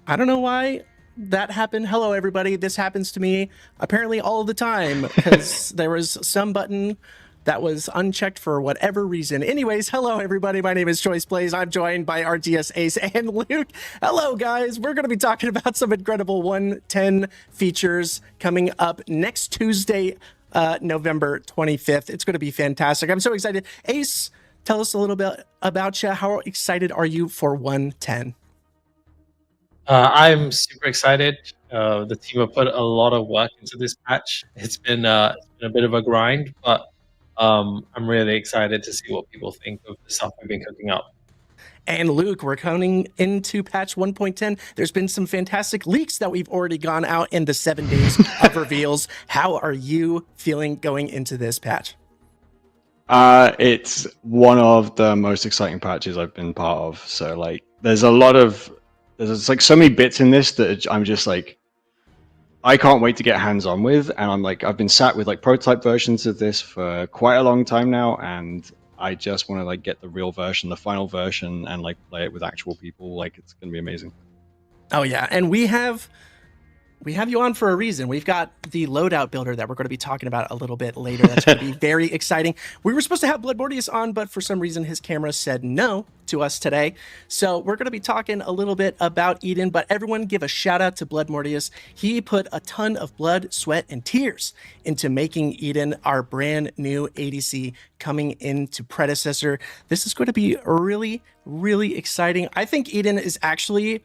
I don't know why that happened. Hello, everybody. This happens to me apparently all the time because there was some button that was unchecked for whatever reason. Anyways, hello, everybody. My name is Choice Plays. I'm joined by RTS Ace and Luke. Hello, guys. We're going to be talking about some incredible 110 features coming up next Tuesday, November 25th. It's going to be fantastic. I'm so excited. Ace, tell us a little bit about you. How excited are you for 110? I'm super excited. The team have put a lot of work into this patch. It's been a bit of a grind, but I'm really excited to see what people think of the stuff we've been cooking up. And Luke, we're coming into patch 1.10. There's been some fantastic leaks that we've already gone out in the 7 days of reveals. How are you feeling going into this patch? It's one of the most exciting patches I've been part of. So like, there's like so many bits in this that I'm just like, I can't wait to get hands on with. And I'm like, I've been sat with like prototype versions of this for quite a long time now. And I just want to like get the real version, the final version, and like play it with actual people. Like, it's going to be amazing. Oh yeah. And we have you on for a reason. We've got the loadout builder that we're going to be talking about a little bit later. That's going to be very exciting. We were supposed to have Blood Mortius on, but for some reason his camera said no to us today. So we're going to be talking a little bit about Eden, but everyone give a shout out to Blood Mortius. He put a ton of blood, sweat, and tears into making Eden our brand new ADC coming into Predecessor. This is going to be really, really exciting. I think Eden is actually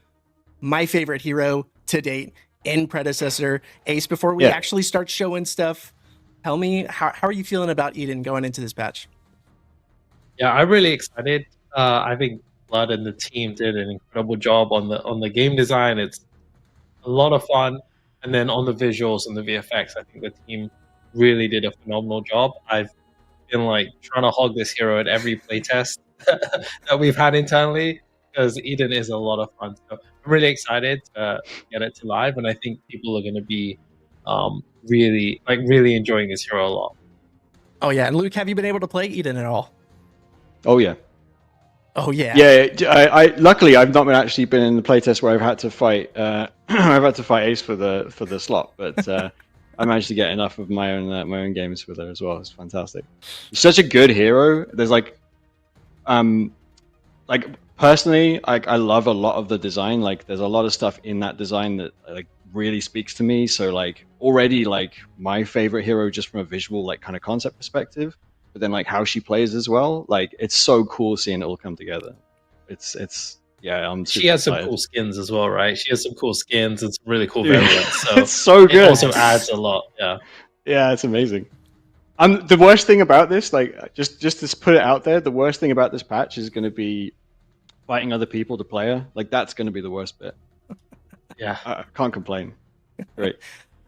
my favorite hero to date in Predecessor. Ace, before we actually start showing stuff, tell me, how are you feeling about Eden going into this patch? Yeah, I'm really excited. I think Blood and the team did an incredible job on the game design. It's a lot of fun, and then on the visuals and the VFX, I think the team really did a phenomenal job. I've been like trying to hog this hero at every playtest that we've had internally, because Eden is a lot of fun. So I'm really excited to get it to live, and I think people are going to be really enjoying this hero a lot. Oh yeah, and Luke, have you been able to play Eden at all? Oh yeah. Oh yeah. Yeah, I luckily I've not actually been in the playtest where I've had to fight I've had to fight Ace for the slot, but I managed to get enough of my own games with her as well. It's fantastic. It's such a good hero. There's like personally, I love a lot of the design. Like, there's a lot of stuff in that design that like really speaks to me. So like, already like my favorite hero just from a visual like kind of concept perspective, but then like how she plays as well. Like, it's so cool seeing it all come together. It's yeah. She has some cool skins as well, right? She has some cool skins and some really cool variants. So it's so good. It also adds a lot. Yeah, it's amazing. The worst thing about this, like, just to put it out there, the worst thing about this patch is going to be fighting other people to play her. Like, that's going to be the worst bit. Yeah, I can't complain. Great.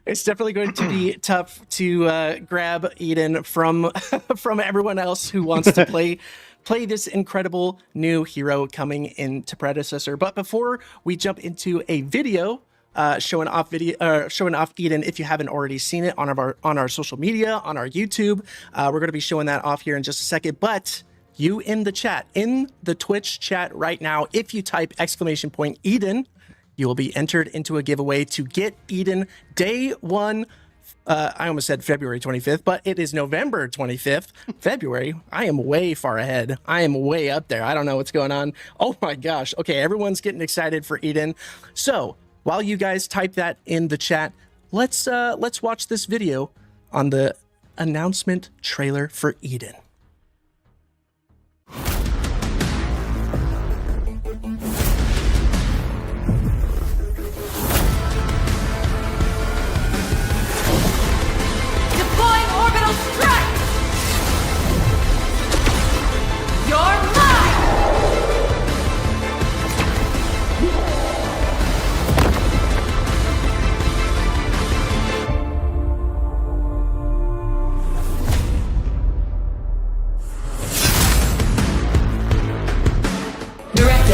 It's definitely going to be tough to grab Eden from everyone else who wants to play this incredible new hero coming into Predecessor. But before we jump into a video showing off Eden, if you haven't already seen it on our social media, on our YouTube, we're going to be showing that off here in just a second. But you in the Twitch chat right now, if you type !Eden, you will be entered into a giveaway to get Eden day 1. I almost said February 25th, but it is November 25th. February, I am way far ahead. I am way up there. I don't know what's going on. Oh my gosh. Okay, everyone's getting excited for Eden. So while you guys type that in the chat, let's watch this video on the announcement trailer for Eden.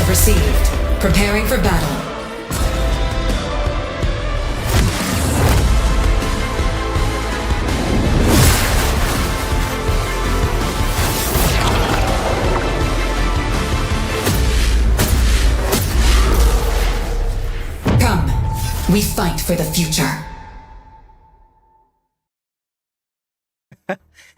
Received. Preparing for battle. We fight for the future.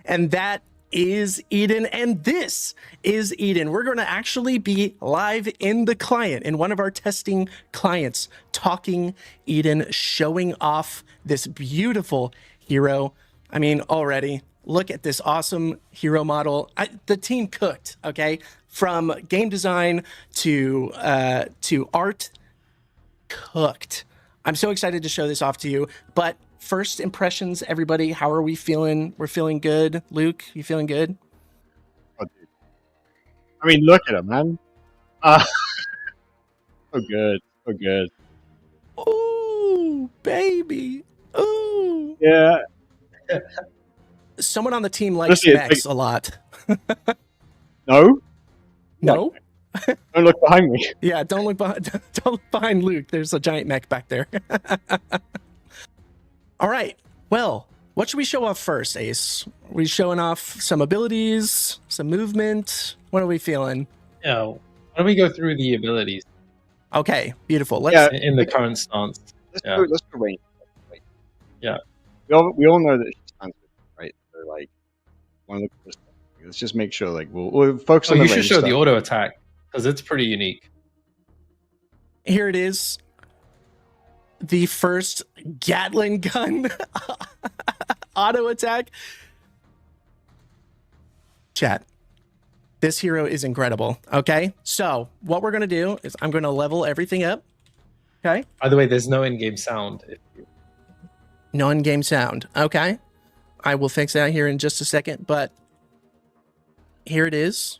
And that is Eden, and this is Eden. We're going to actually be live in the client, in one of our testing clients, talking Eden, showing off this beautiful hero. I mean, already, look at this awesome hero model. The team cooked, okay? From game design to art, cooked. I'm so excited to show this off to you, but first impressions, everybody, how are we feeling? We're feeling good. Luke, you feeling good? Oh, dude. I mean, look at him, man. So good. So good. Ooh, baby. Ooh. Yeah. Someone on the team likes Honestly, mechs a lot. No? No? Don't look behind me. Yeah, don't look behind Luke. There's a giant mech back there. All right. Well, what should we show off first, Ace? Are we showing off some abilities, some movement? What are we feeling? Yeah. Why don't we go through the abilities Okay, beautiful. Let's in the current stance? Let's Yeah. go range. Right? Yeah. We all know that she stands with, right? So, like, one of the coolest things. Let's just make sure, like, we'll focus Oh, on the you should range show stuff. the auto attack because it's pretty unique. Here it is. The first Gatling gun auto attack. Chat. This hero is incredible. Okay. So what we're going to do is I'm going to level everything up. Okay. By the way, there's no in-game sound. No in-game sound. Okay. I will fix that here in just a second, but here it is.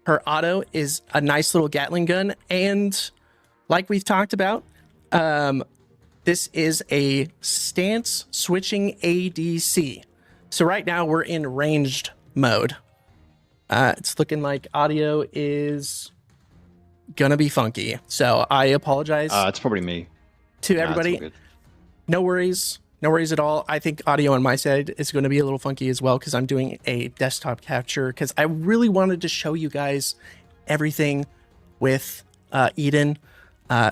Her auto is a nice little Gatling gun. And like we've talked about, this is a stance switching ADC. So right now we're in ranged mode. It's looking like audio is gonna be funky. So I apologize It's probably me. to Nah, it's all everybody. good. No worries. No worries at all. I think audio on my side is going to be a little funky as well because I'm doing a desktop capture because I really wanted to show you guys everything with Eden.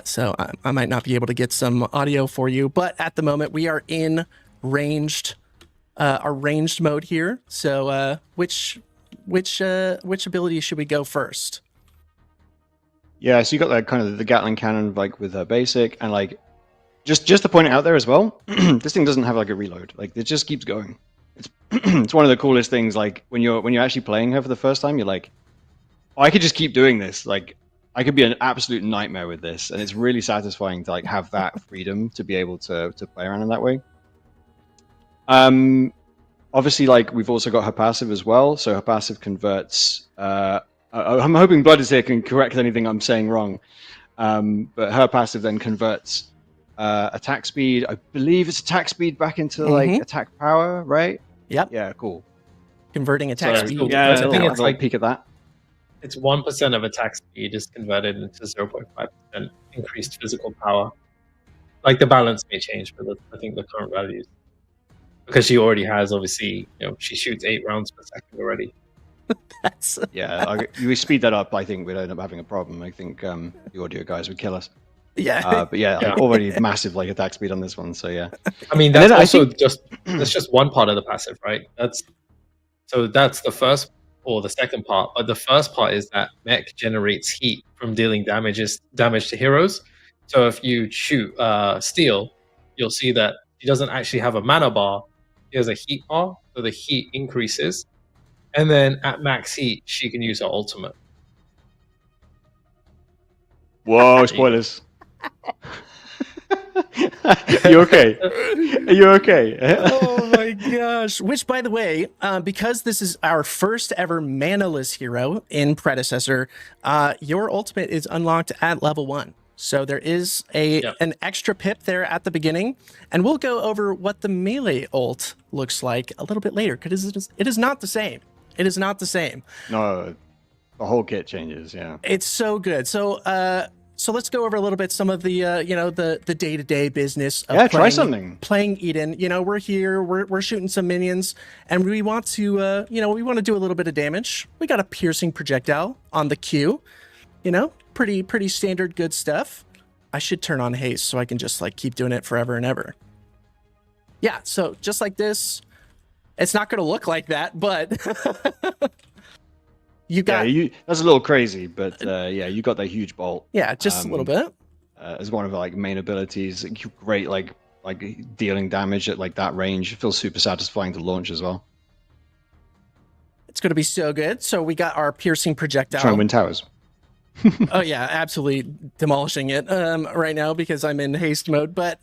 So I might not be able to get some audio for you, but at the moment we are in ranged, our ranged mode here. So which ability should we go first? Yeah, so you got that kind of the Gatling cannon, like with her basic, and like just to point it out there as well. This thing doesn't have like a reload. Like it just keeps going. It's it's one of the coolest things. Like when you're actually playing her for the first time, you're like, oh, I could just keep doing this. Like I could be an absolute nightmare with this, and it's really satisfying to like have that freedom to be able to play around in that way. Obviously, like we've also got her passive as well. So her passive converts. I'm hoping Blood is here can correct anything I'm saying wrong. But her passive then converts attack speed. I believe it's attack speed back into like attack power, right? Yep. Yeah, cool. Converting attack So, speed. cool. Yeah, I think I'll it's like peek at that. it's 1% of attack speed is converted into 0.5% increased physical power. Like the balance may change, but I think the current values, because she already has, obviously, she shoots 8 rounds per second already. That's Yeah, we speed that up. I think we'd end up having a problem. I think the audio guys would kill us. yeah. But yeah, like, already massive like attack speed on this one. So yeah. I mean, And that's then I also think- that's just one part of the passive, right? That's the first or the second part. But the first part is that mech generates heat from dealing damage to heroes. So if you shoot Steel, you'll see that he doesn't actually have a mana bar. He has a heat bar, so the heat increases. And then at max heat, she can use her ultimate. Whoa, spoilers. You okay? Are you okay? Oh my gosh. Which, by the way, because this is our first ever manaless hero in Predecessor, your ultimate is unlocked at level 1. So there is an extra pip there at the beginning, and we'll go over what the melee ult looks like a little bit later, because it is not the same. It is not the same. No, the whole kit changes. Yeah. It's so good. So let's go over a little bit some of the the day-to-day business of Try something. Playing Eden. We're here, we're shooting some minions, and we want to we want to do a little bit of damage. We got a piercing projectile on the Q. Pretty standard good stuff. I should turn on haste so I can just like keep doing it forever and ever. Yeah, so just like this, it's not going to look like that, but you got that's a little crazy, but yeah, you got that huge bolt. Yeah, just a little bit. As one of the like main abilities, great like dealing damage at like that range. It feels super satisfying to launch as well. It's going to be so good. So we got our piercing projectile. Trying to win towers. Oh yeah, absolutely demolishing it right now because I'm in haste mode. But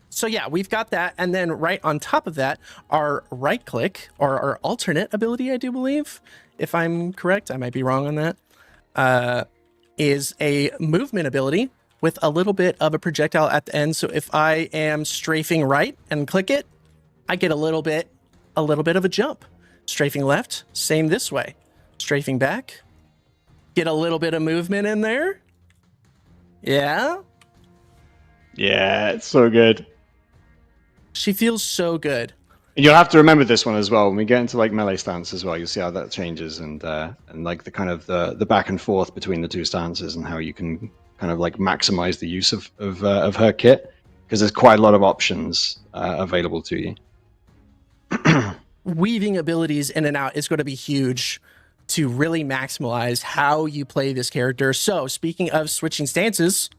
so yeah, we've got that, and then right on top of that, our right click or our alternate ability, I do believe, if I'm correct, I might be wrong on that, is a movement ability with a little bit of a projectile at the end. So if I am strafing right and click it, I get a little bit of a jump. Strafing left, same this way. Strafing back, get a little bit of movement in there. Yeah. Yeah, it's so good. She feels so good. And you'll have to remember this one as well when we get into like melee stance as well. You'll see how that changes and like the kind of the back and forth between the two stances and how you can kind of like maximize the use of her kit, because there's quite a lot of options available to you. Weaving abilities in and out is going to be huge to really maximize how you play this character. So speaking of switching stances,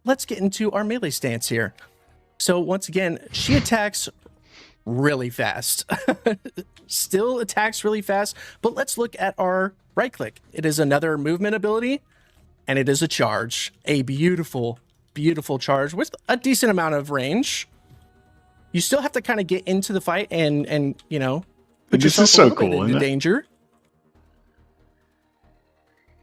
let's get into our melee stance here. So once again, she attacks really fast. Still attacks really fast, but let's look at our right click. It is another movement ability, and it is a charge. A beautiful, beautiful charge with a decent amount of range. You still have to kind of get into the fight and you know, put This yourself is so a little cool, bit into isn't it? danger.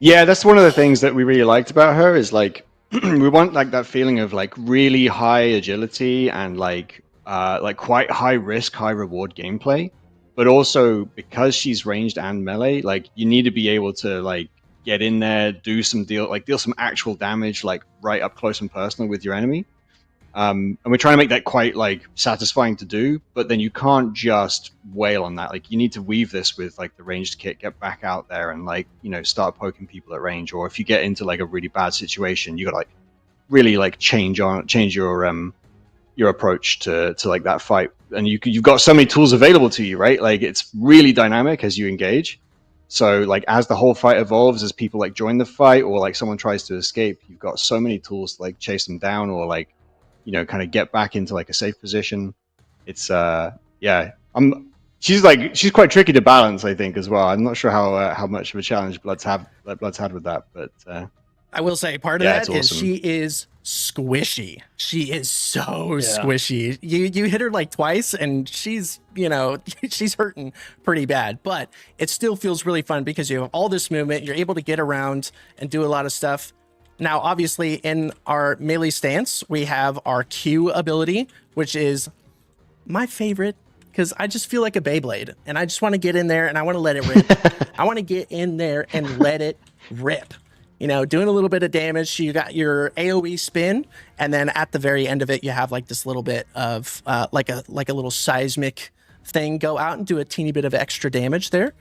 Yeah, that's one of the things that we really liked about her is like we want like that feeling of like really high agility and like quite high risk, high reward gameplay. But also because she's ranged and melee, like you need to be able to like get in there, deal some actual damage, like right up close and personal with your enemy. And we're trying to make that quite like satisfying to do, but then you can't just wail on that. Like you need to weave this with like the ranged kit, get back out there and like, you know, start poking people at range. Or if you get into like a really bad situation, you gotta like really like change your approach to like that fight. And you've got so many tools available to you, right? Like it's really dynamic as you engage. So like as the whole fight evolves, as people like join the fight or like someone tries to escape, you've got so many tools to like chase them down or like, you know, kind of get back into like a safe position. It's she's quite tricky to balance, I think, as well. I'm not sure how much of a challenge Blood's had with that, but I will say part of that is she is squishy. She is so squishy. You hit her like twice and she's, you know, she's hurting pretty bad, but it still feels really fun because you have all this movement. You're able to get around and do a lot of stuff. Now, obviously, in our melee stance, we have our Q ability, which is my favorite because I just feel like a Beyblade, and I just want to get in there and I want to let it rip. I want to get in there and let it rip. You know, doing a little bit of damage. You got your AoE spin, and then at the very end of it, you have like this little bit of like a little seismic thing go out and do a teeny bit of extra damage there.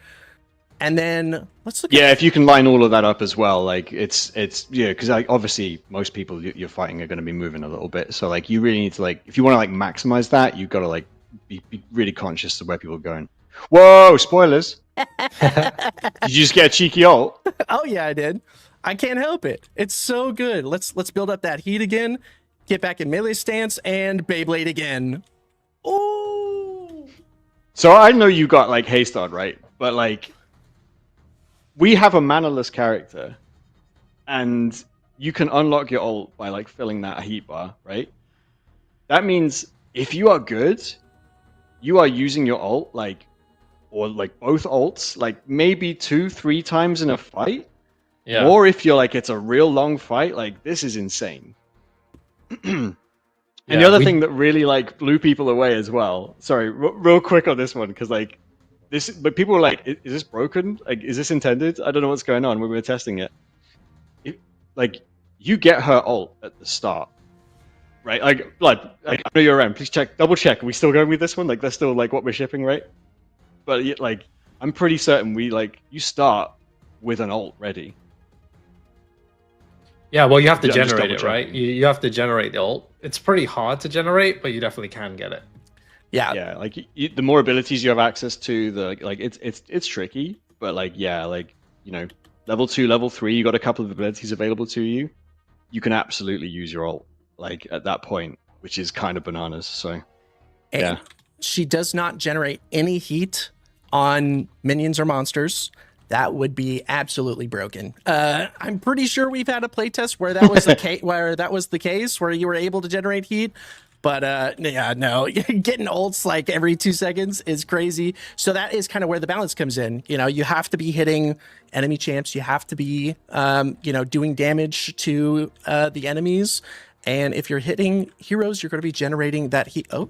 And then let's look. Yeah, if you can line all of that up as well, like it's because like obviously most people you're fighting are going to be moving a little bit, so like you really need to like if you want to like maximize that, you've got to like be really conscious of where people are going. Whoa, spoilers! Did you just get a cheeky ult? Oh yeah, I did. I can't help it. It's so good. Let's build up that heat again. Get back in melee stance and Beyblade again. Ooh. So I know you got like haste on, right? But like. We have a manaless character, and you can unlock your ult by like filling that heat bar, right? That means if you are good, you are using your ult or both ults, like maybe 2-3 times in a fight. Yeah. Or if you're like it's a real long fight, like this is insane. And the other thing that really like blew people away as well. Sorry, real quick on this one because like. But people were like, "Is this broken? Like, is this intended? I don't know what's going on." When we were testing it, like you get her ult at the start, right? Like, Blood, like, I know you're around. Please double check. Are we still going with this one? Like, that's still like what we're shipping, right? But like, I'm pretty certain you start with an ult ready. Yeah, well, you have to Yeah, I'm just generate it, right? double-checking. You have to generate the ult. It's pretty hard to generate, but you definitely can get it. Yeah. Yeah, like the more abilities you have access to, the like it's tricky, but like yeah, like you know, level 2, level 3, you got a couple of abilities available to you. You can absolutely use your ult like at that point, which is kind of bananas. So And yeah, she does not generate any heat on minions or monsters. That would be absolutely broken. I'm pretty sure we've had a playtest where that was the case, where you were able to generate heat. But yeah, no, getting ults like every 2 seconds is crazy. So that is kind of where the balance comes in. You know, you have to be hitting enemy champs. You have to be, doing damage to the enemies. And if you're hitting heroes, you're going to be generating that heat. Oh,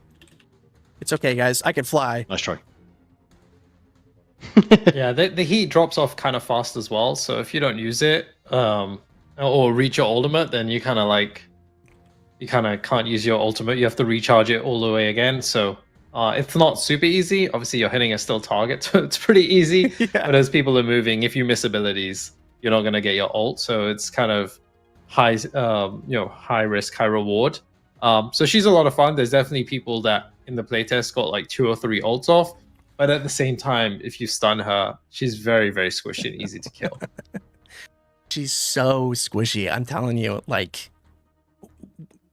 it's okay, guys. I can fly. nice try. Yeah, the heat drops off kind of fast as well. So if you don't use it or reach your ultimate, then you kind of can't use your ultimate. You have to recharge it all the way again. So it's not super easy. Obviously, you're hitting a still target, so it's pretty easy. Yeah. But as people are moving, if you miss abilities, you're not going to get your ult. So it's kind of high risk, high reward. So she's a lot of fun. There's definitely people that in the playtest got like 2 or 3 ults off. But at the same time, if you stun her, she's very, very squishy and easy to kill. She's so squishy. I'm telling you, like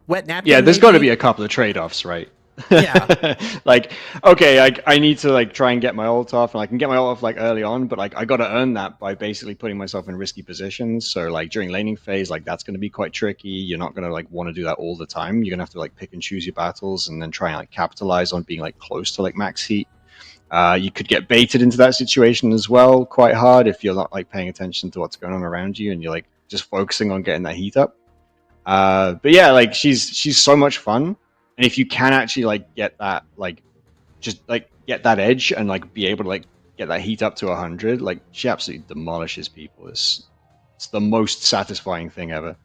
wet napkin. Yeah, there's got to maybe? be a couple of trade-offs, right? Yeah. Like, okay, I need to like try and get my ult off, and I can get my ult off like early on, but like I got to earn that by basically putting myself in risky positions. So like during laning phase, like that's going to be quite tricky. You're not going to like want to do that all the time. You're going to have to like pick and choose your battles, and then try and like capitalize on being like close to like max heat. You could get baited into that situation as well, quite hard if you're not like paying attention to what's going on around you, and you're like just focusing on getting that heat up. But yeah, like she's so much fun, and if you can actually like get that like just like get that edge and like be able to like get that heat up to 100, like she absolutely demolishes people. It's the most satisfying thing ever.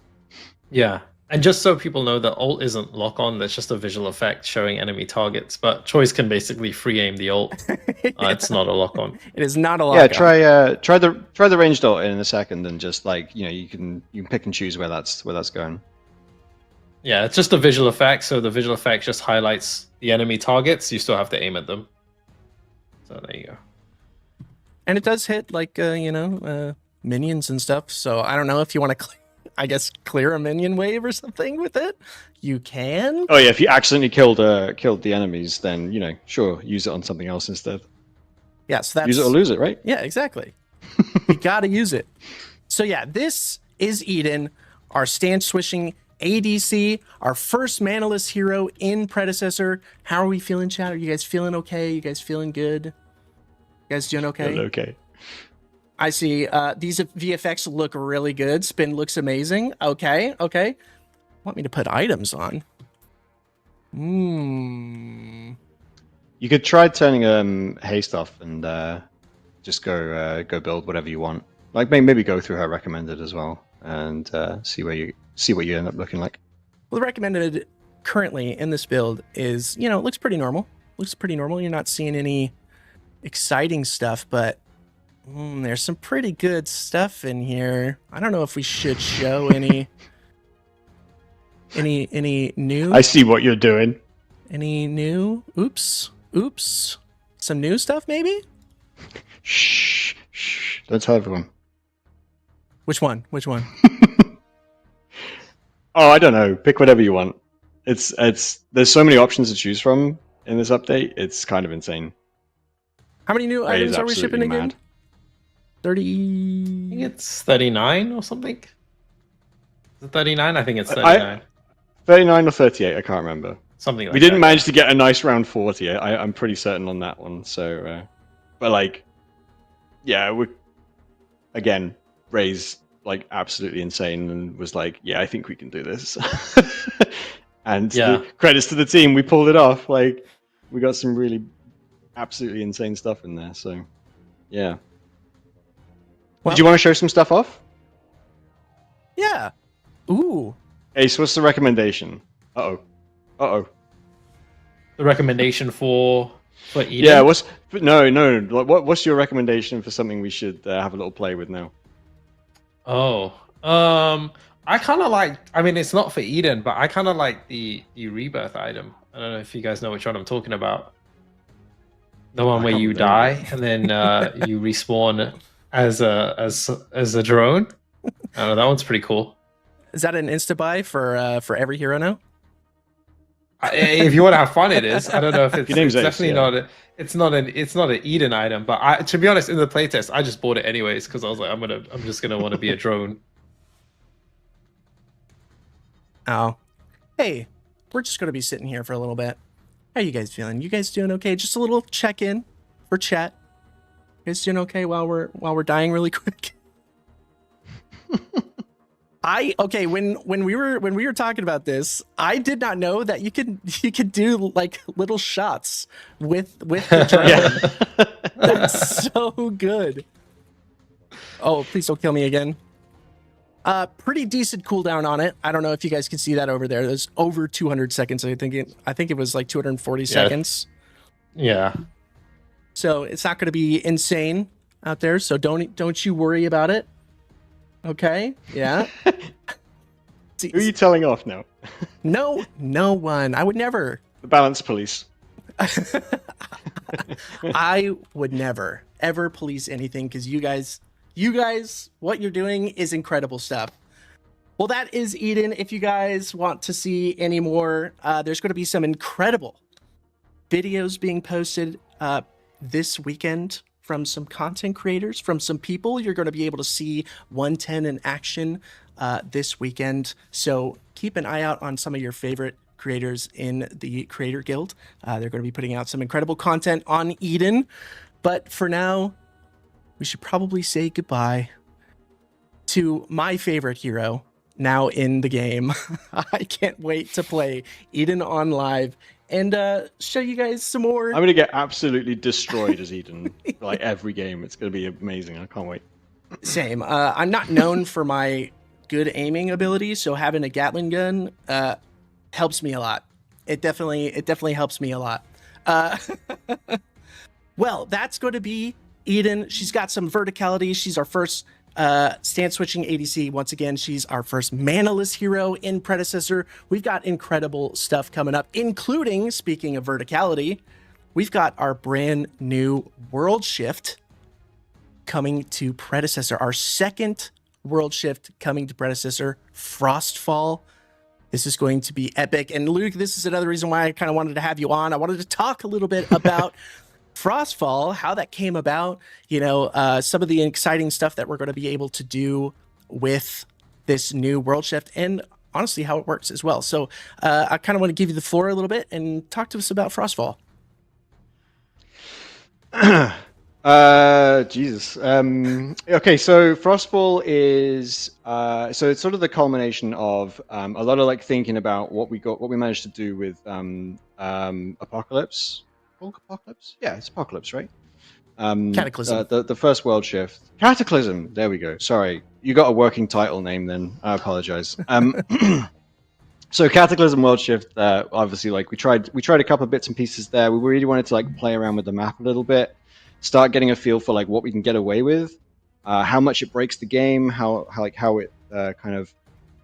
Yeah. And just so people know that ult isn't lock on, that's just a visual effect showing enemy targets. But Choice can basically free aim the ult. It's not a lock on. It is not a lot. Yeah, try the ranged ult in a second, and just like you can pick and choose where that's going. Yeah, it's just a visual effect. So the visual effect just highlights the enemy targets. You still have to aim at them. So there you go. And it does hit like minions and stuff. So I don't know if you want to, clear a minion wave or something with it. You can. Oh yeah, if you accidentally killed the enemies, then sure, use it on something else instead. Yeah, so that's use it or lose it, right? Yeah, exactly. You gotta use it. So yeah, this is Eden, our stance swishing ADC, our first manaless hero in Predecessor. How are we feeling, chat? Are you guys feeling okay? You guys feeling good? You guys doing okay? Feeling okay. I see these VFX look really good. Spin looks amazing. Okay. Want me to put items on? You could try turning haste off and just go build whatever you want. Like maybe go through her recommended as well and see what you end up looking like. Well, the recommended currently in this build is it looks pretty normal. You're not seeing any exciting stuff, but there's some pretty good stuff in here. I don't know if we should show any new. I see what you're doing. Any new? Oops. Some new stuff, maybe? Shh. Don't tell everyone. Which one? Oh, I don't know. Pick whatever you want. It's there's so many options to choose from in this update. It's kind of insane. How many new items are we shipping again? Mad. 30. I think it's 39 or something. Is it 39? I think it's 39. 39 or 38, I can't remember. Something like that. We didn't manage to get a nice round 40. I'm pretty certain on that one. So, but like, yeah, again, Ray's like absolutely insane and was like, yeah, I think we can do this. And credits to the team, we pulled it off. Like, we got some really absolutely insane stuff in there. So, yeah. Well, did you want to show some stuff off? Yeah. Ooh. Ace, what's the recommendation? Uh-oh. The recommendation for Eden? Yeah, no. What's your recommendation for something we should have a little play with now? Oh. I kind of like. I mean, it's not for Eden, but I kind of like the rebirth item. I don't know if you guys know which one I'm talking about. The one where you die and then you respawn as a drone. I don't know. That one's pretty cool. Is that an insta buy for every hero now? If you want to have fun, it is. I don't know if it's Ace, definitely yeah. not. It's not an Eden item, but to be honest, in the playtest, I just bought it anyways because I was like, I'm just gonna want to be a drone. Oh, hey, we're just gonna be sitting here for a little bit. How you guys feeling? You guys doing okay? Just a little check-in for chat. You guys doing okay while we're dying really quick? When we were talking about this, I did not know that you could do like little shots with the drone. That's so good. Oh, please don't kill me again. Pretty decent cooldown on it. I don't know if you guys can see that over there. There's over 200 seconds. I think it was like 240 seconds. Yeah. So it's not going to be insane out there. So don't you worry about it. Okay. Yeah. Who are you telling off now? No one. I would never. The balance police. I would never ever police anything because you guys, what you're doing is incredible stuff. Well, that is Eden. If you guys want to see any more, there's going to be some incredible videos being posted this weekend from some content creators, from some people. You're going to be able to see 110 in action this weekend. So keep an eye out on some of your favorite creators in the Creator Guild. They're going to be putting out some incredible content on Eden. But for now, we should probably say goodbye to my favorite hero now in the game. I can't wait to play Eden on live and show you guys some more. I'm going to get absolutely destroyed as Eden, like every game. It's going to be amazing. I can't wait. Same. I'm not known for my good aiming ability, so having a Gatling gun helps me a lot. It definitely helps me a lot. Well, that's going to be Eden. She's got some verticality. She's our first stance switching ADC. Once again, she's our first manaless hero in Predecessor. We've got incredible stuff coming up, including, speaking of verticality, we've got our brand new world shift coming to Predecessor. Our second world shift coming to Predecessor, Frostfall. This is going to be epic. And Luke, this is another reason why I kind of wanted to have you on. I wanted to talk a little bit about Frostfall, how that came about, some of the exciting stuff that we're going to be able to do with this new world shift, and honestly how it works as well. So I kind of want to give you the floor a little bit and talk to us about Frostfall. Jesus. Okay, so Frostfall is so it's sort of the culmination of a lot of like thinking about what we managed to do with Apocalypse. Apocalypse? Yeah, it's Apocalypse, right? Cataclysm. The first world shift. Cataclysm. There we go. Sorry, you got a working title name then. I apologize. So Cataclysm world shift. Obviously, like we tried a couple of bits and pieces there. We really wanted to like play around with the map a little bit, start getting a feel for like what we can get away with, how much it breaks the game, how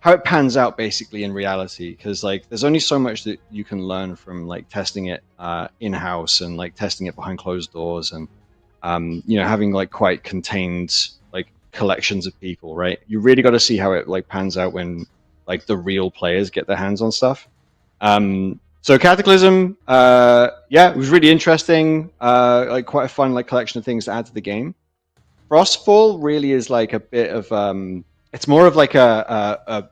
it pans out basically in reality, because like there's only so much that you can learn from like testing it in-house and like testing it behind closed doors and having like quite contained like collections of people, right? You really got to see how it like pans out when like the real players get their hands on stuff. So Cataclysm, it was really interesting, like quite a fun like collection of things to add to the game. Frostfall really is like a bit of it's more of like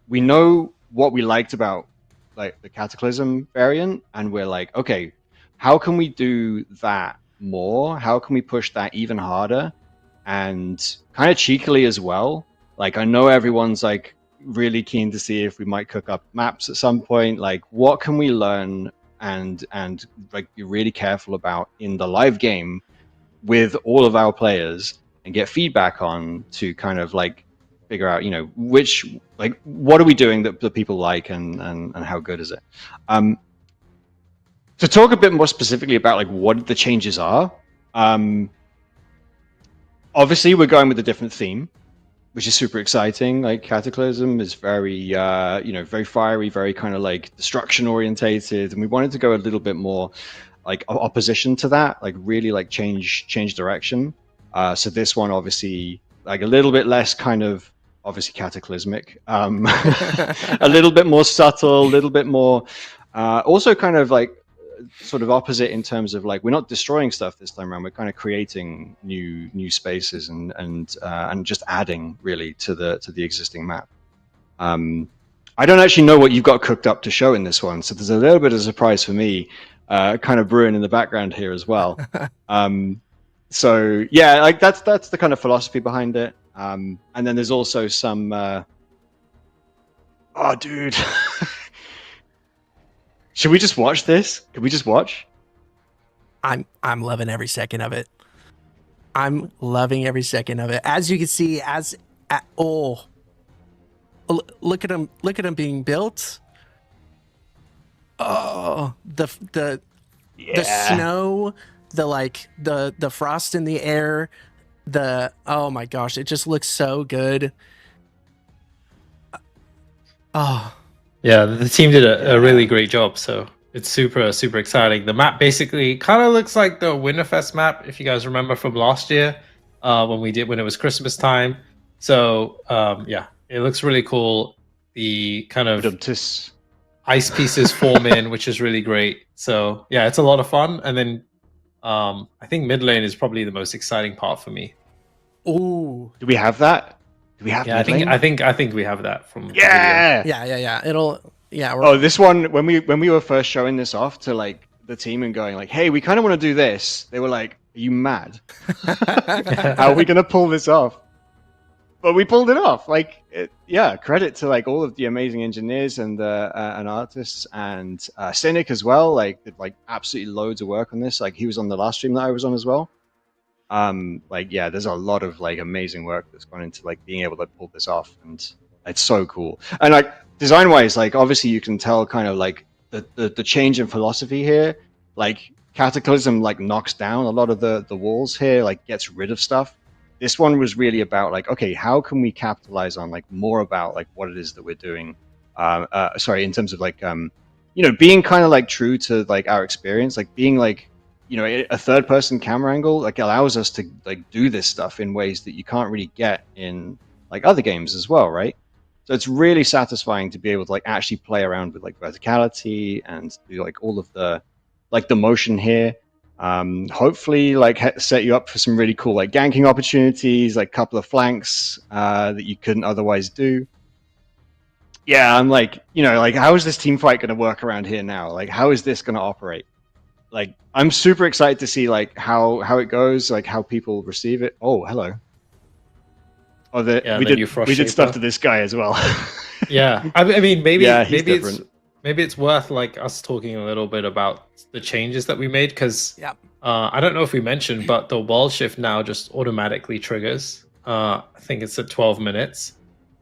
we know what we liked about like the Cataclysm variant, and we're like, okay, how can we do that more? How can we push that even harder? And kind of cheekily as well. Like I know everyone's like really keen to see if we might cook up maps at some point. Like what can we learn and like be really careful about in the live game with all of our players and get feedback on to kind of like figure out, which, like, what are we doing that the people like and how good is it? To talk a bit more specifically about like what the changes are, obviously we're going with a different theme. which is super exciting. Like Cataclysm is very, very fiery, very kind of like destruction orientated, and we wanted to go a little bit more like opposition to that, like really like change direction. So this one obviously like a little bit less kind of obviously cataclysmic, a little bit more subtle, a little bit more also kind of like sort of opposite in terms of like we're not destroying stuff this time around. We're kind of creating new spaces and just adding really to the existing map. I don't actually know what you've got cooked up to show in this one, so there's a little bit of surprise for me, kind of brewing in the background here as well. So yeah, like that's the kind of philosophy behind it. And then there's also some. Oh, dude. Should we just watch this? Can we just watch? I'm loving every second of it. I'm loving every second of it. As you can see, look at them being built. Oh, the snow, the frost in the air, oh my gosh, it just looks so good. Oh. Yeah, the team did a really great job, so it's super exciting. The map basically kind of looks like the Winterfest map, if you guys remember from last year, when it was Christmas time. So yeah, it looks really cool. The kind of ice pieces form in, which is really great. So yeah, it's a lot of fun. And then I think mid lane is probably the most exciting part for me. Oh, do we have that? Do we have? Yeah, I think we have that from. Yeah, yeah. This one when we were first showing this off to like the team and going like, hey, we kind of want to do this. They were like, are you mad? How are we gonna pull this off? But we pulled it off. Like, credit to like all of the amazing engineers and artists and Cynic as well. Like, did like absolutely loads of work on this. Like, he was on the last stream that I was on as well. There's a lot of like amazing work that's gone into like being able to pull this off, and it's so cool. And like design wise, like obviously you can tell kind of like the change in philosophy here. Like Cataclysm like knocks down a lot of the walls here, like gets rid of stuff. This one was really about like, okay, how can we capitalize on like more about like what it is that we're doing? In terms of like being kind of like true to like our experience, like being like a third person camera angle like allows us to like do this stuff in ways that you can't really get in like other games as well, right? So it's really satisfying to be able to like actually play around with like verticality and do like all of the motion here. Hopefully like set you up for some really cool like ganking opportunities, like a couple of flanks that you couldn't otherwise do. Yeah, I'm like, like how is this team fight going to work around here now? Like how is this going to operate? Like I'm super excited to see like how it goes, like how people receive it. Oh, hello. Oh, we did stuff to this guy as well. Yeah, I mean maybe it's worth like us talking a little bit about the changes that we made, because I don't know if we mentioned, but the wall shift now just automatically triggers. I think it's at 12 minutes,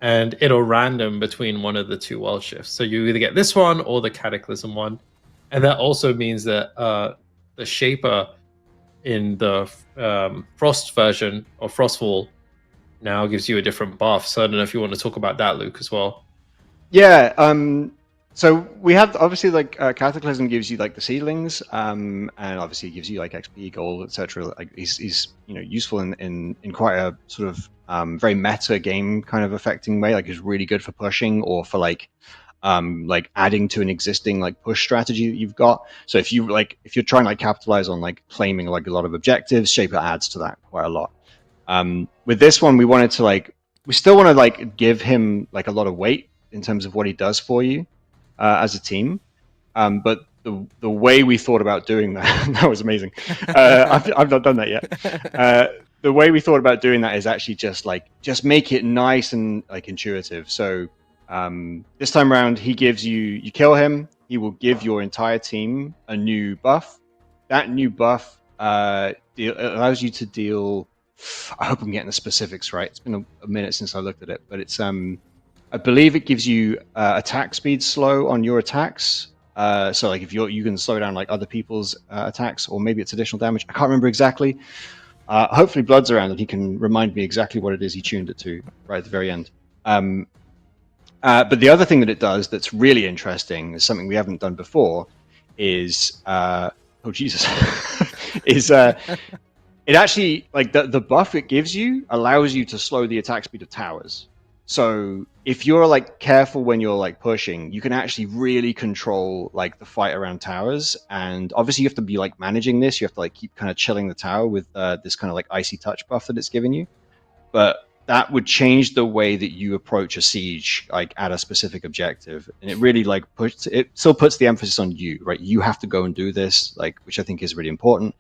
and it'll random between one of the two wall shifts. So you either get this one or the Cataclysm one. And that also means that the Shaper in the Frost version of Frostfall now gives you a different buff. So I don't know if you want to talk about that, Luke, as well. Yeah. So we have obviously like Cataclysm gives you like the seedlings, and obviously gives you like XP, gold, etc. Like he's useful in quite a sort of very meta game kind of affecting way. Like he's really good for pushing or for like adding to an existing like push strategy that you've got. So if you're trying to like capitalize on like claiming like a lot of objectives, Shaper adds to that quite a lot. With this one, we still want to like give him like a lot of weight in terms of what he does for you as a team. But the way we thought about doing that, that was amazing. I've not done that yet. The way we thought about doing that is actually just make it nice and like intuitive. So this time around, he gives you kill him, he will give your entire team a new buff. That new buff allows you to deal, I hope I'm getting the specifics right, it's been a minute since I looked at it, but it's I believe it gives you attack speed slow on your attacks. So like if you can slow down like other people's attacks, or maybe it's additional damage, I can't remember exactly. Hopefully Blood's around and he can remind me exactly what it is he tuned it to right at the very end. But the other thing that it does that's really interesting is something we haven't done before is oh Jesus is it actually, like, the buff it gives you allows you to slow the attack speed of towers. So if you're like careful when you're like pushing, you can actually really control like the fight around towers. And obviously you have to be like managing this. You have to like keep kind of chilling the tower with this kind of like icy touch buff that it's giving you. But that would change the way that you approach a siege, like at a specific objective, and it really like still puts the emphasis on you, right? You have to go and do this, like, which I think is really important.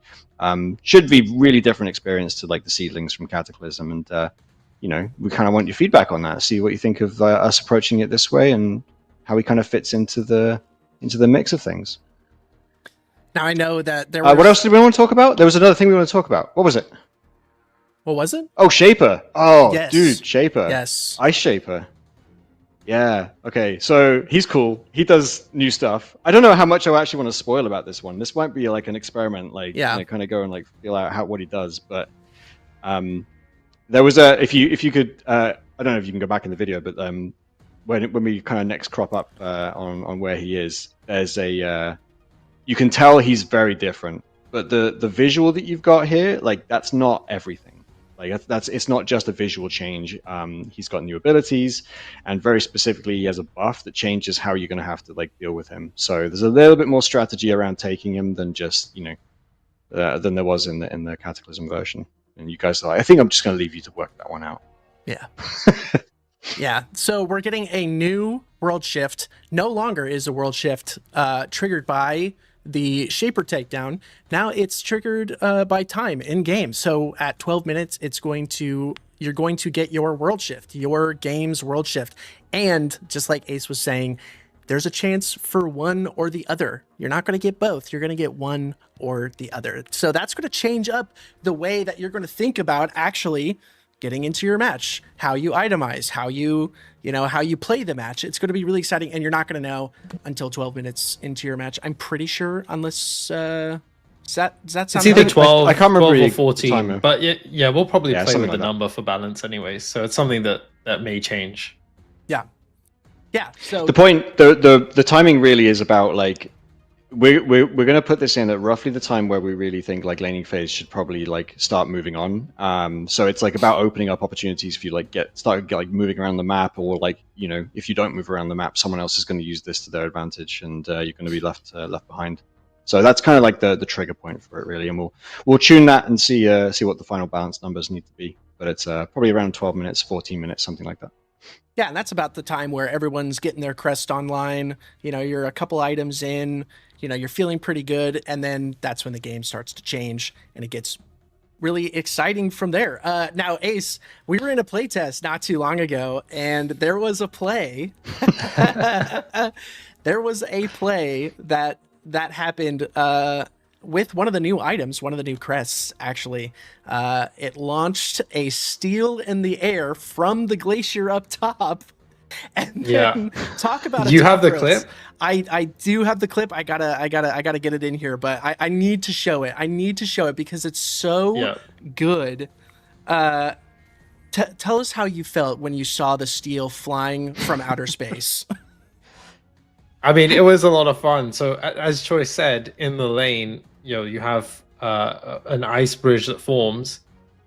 Should be really different experience to like the seedlings from Cataclysm, and you know, we kind of want your feedback on that. See what you think of us approaching it this way, and how he kind of fits into the mix of things. Now I know that there was... What else did we want to talk about? There was another thing we want to talk about. What was it? What was it? Oh, Shaper. Oh, yes. Dude, Shaper. Yes. Ice Shaper. Yeah. Okay. So he's cool. He does new stuff. I don't know how much I actually want to spoil about this one. This might be like an experiment, like, yeah, you know, kind of go and like feel out what he does. But there was a if you could I don't know if you can go back in the video, but when we kind of next crop up on where he is, there's a you can tell he's very different. But the visual that you've got here, like, that's not everything. Like, it's not just a visual change. He's got new abilities, and very specifically, he has a buff that changes how you're going to have to like deal with him. So there's a little bit more strategy around taking him than just, you know, than there was in the Cataclysm version. And you guys are like, I think I'm just going to leave you to work that one out. Yeah. Yeah. So we're getting a new world shift. No longer is a world shift triggered by the Shaper takedown. Now it's triggered by time in game. So at 12 minutes, you're going to get your world shift, your game's world shift. And just like Ace was saying, there's a chance for one or the other. You're not going to get both. You're going to get one or the other. So that's going to change up the way that you're going to think about actually getting into your match, how you itemize, how you play the match. It's going to be really exciting, and you're not going to know until 12 minutes into your match. I'm pretty sure, unless does that sound it's either right? 12, I can't remember 12 or 14, timer. but yeah, we'll probably play with like the that. number for balance anyway. So it's something that may change. Yeah. So the point, the timing really is about like we're going to put this in at roughly the time where we really think like laning phase should probably like start moving on. So it's like about opening up opportunities if you like start moving around the map, or like, you know, if you don't move around the map, someone else is going to use this to their advantage, and you're going to be left behind. So that's kind of like the trigger point for it really, and we'll tune that and see what the final balance numbers need to be. But it's probably around 12 minutes, 14 minutes, something like that. yeah, and that's about the time where everyone's getting their crest online. You know, you're a couple items in, you know, you're feeling pretty good, and then that's when the game starts to change and it gets really exciting from there. Now, Ace, we were in a playtest not too long ago, and there was a play. There was a play that happened with one of the new items, one of the new crests, actually. It launched a steel in the air from the glacier up top. And then talk about you have the clip? I do have the clip. I gotta get it in here, but I need to show it. I need to show it because it's so good. Tell us how you felt when you saw the steel flying from outer space. I mean, it was a lot of fun. So as Choi said, in the lane, you know, you have an ice bridge that forms,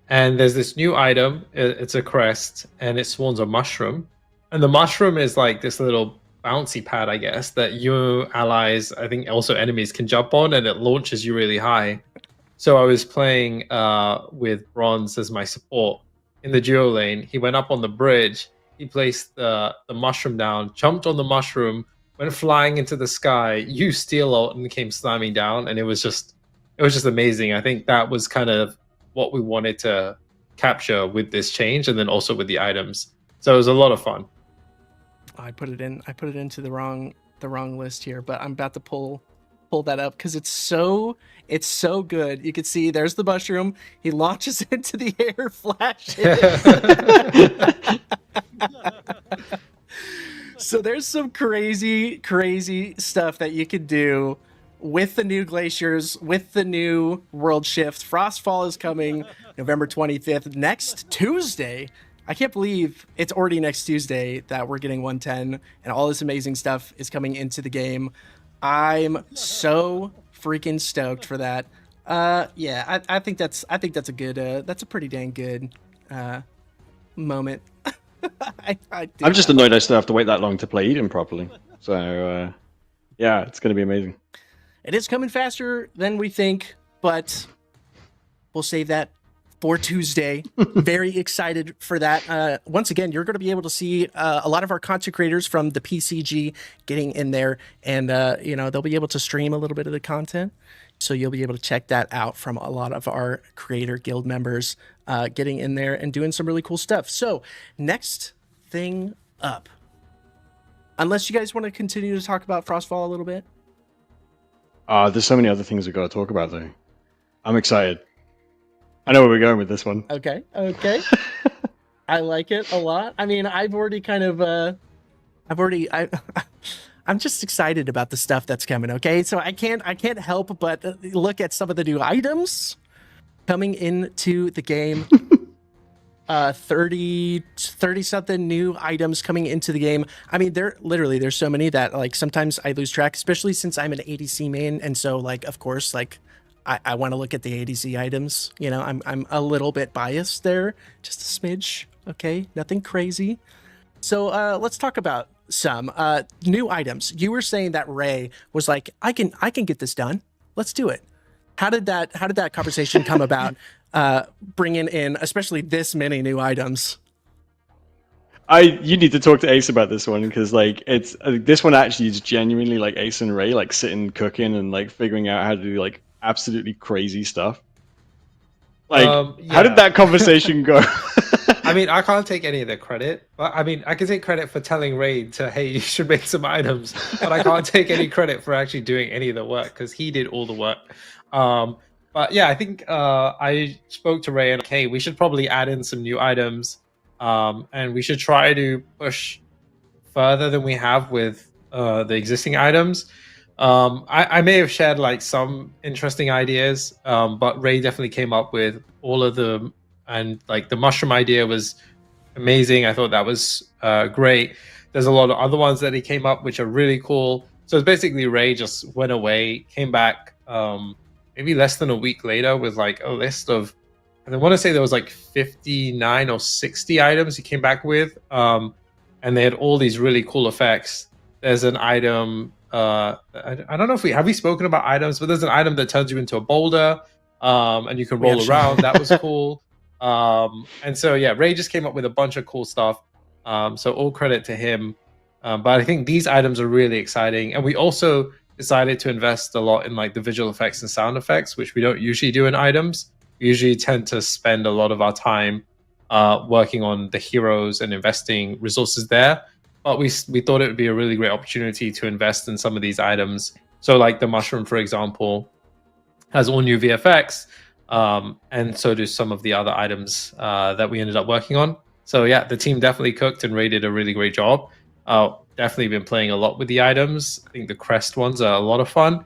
and there's this new item. It's a crest, and it spawns a mushroom. And the mushroom is like this little bouncy pad, I guess, that you allies, I think also enemies, can jump on, and it launches you really high. So I was playing with Bronze as my support in the duo lane. He went up on the bridge. He placed the mushroom down, jumped on the mushroom, went flying into the sky, used steel ult, and came slamming down. And it was just amazing. I think that was kind of what we wanted to capture with this change, and then also with the items. So it was a lot of fun. I put it into the wrong list here, but I'm about to pull that up because it's so good. You can see there's the mushroom. He launches into the air, flashes. So there's some crazy stuff that you could do with the new glaciers, with the new world shift. Frostfall is coming. November 25th, next Tuesday. I can't believe it's already next Tuesday that we're getting 110 and all this amazing stuff is coming into the game. I'm so freaking stoked for that. Yeah, I think that's a good that's a pretty dang good moment. I'm just annoyed I still have to wait that long to play Eden properly. So yeah, it's going to be amazing. It is coming faster than we think, but we'll save that for Tuesday. Very excited for that. Once again, you're going to be able to see a lot of our content creators from the PCG getting in there, and you know, they'll be able to stream a little bit of the content. So you'll be able to check that out from a lot of our creator guild members getting in there and doing some really cool stuff. So next thing up, unless you guys want to continue to talk about Frostfall a little bit. There's so many other things we've got to talk about, though. I'm excited. I know where we're going with this one. Okay. I like it a lot. I mean, I've already kind of, I'm just excited about the stuff that's coming. Okay, so I can't help but look at some of the new items coming into the game. 30 something new items coming into the game. I mean, there's so many that like sometimes I lose track, especially since I'm an ADC main, and so like of course like I want to look at the ADC items. You know, I'm a little bit biased there, just a smidge. Okay, nothing crazy. So let's talk about some new items. You were saying that Ray was like, I can get this done. Let's do it. How did that conversation come about? Bringing in especially this many new items. You need to talk to Ace about this one, because like it's this one actually is genuinely like Ace and Ray like sitting cooking and like figuring out how to do like absolutely crazy stuff. Like how did that conversation go? I mean, I can't take any of the credit, but I mean, I can take credit for telling Ray to, hey, you should make some items, but I can't take any credit for actually doing any of the work because he did all the work. But yeah, I think I spoke to Ray and hey, we should probably add in some new items, and we should try to push further than we have with the existing items. I may have shared like some interesting ideas, but Ray definitely came up with all of them, and like the mushroom idea was amazing. I thought that was great. There's a lot of other ones that he came up which are really cool. So it's basically Ray just went away, came back maybe less than a week later with like a list of, I want to say there was like 59 or 60 items he came back with, and they had all these really cool effects. There's an item, I don't know if have we spoken about items, but there's an item that turns you into a boulder, and you can roll around. That was cool. And so yeah, Ray just came up with a bunch of cool stuff. So all credit to him. But I think these items are really exciting, and we also decided to invest a lot in like the visual effects and sound effects, which we don't usually do in items. We usually tend to spend a lot of our time working on the heroes and investing resources there. But we thought it would be a really great opportunity to invest in some of these items. So like the mushroom, for example, has all new VFX, and so do some of the other items that we ended up working on. So yeah, the team definitely cooked, and Ray did a really great job. Definitely been playing a lot with the items. I think the crest ones are a lot of fun.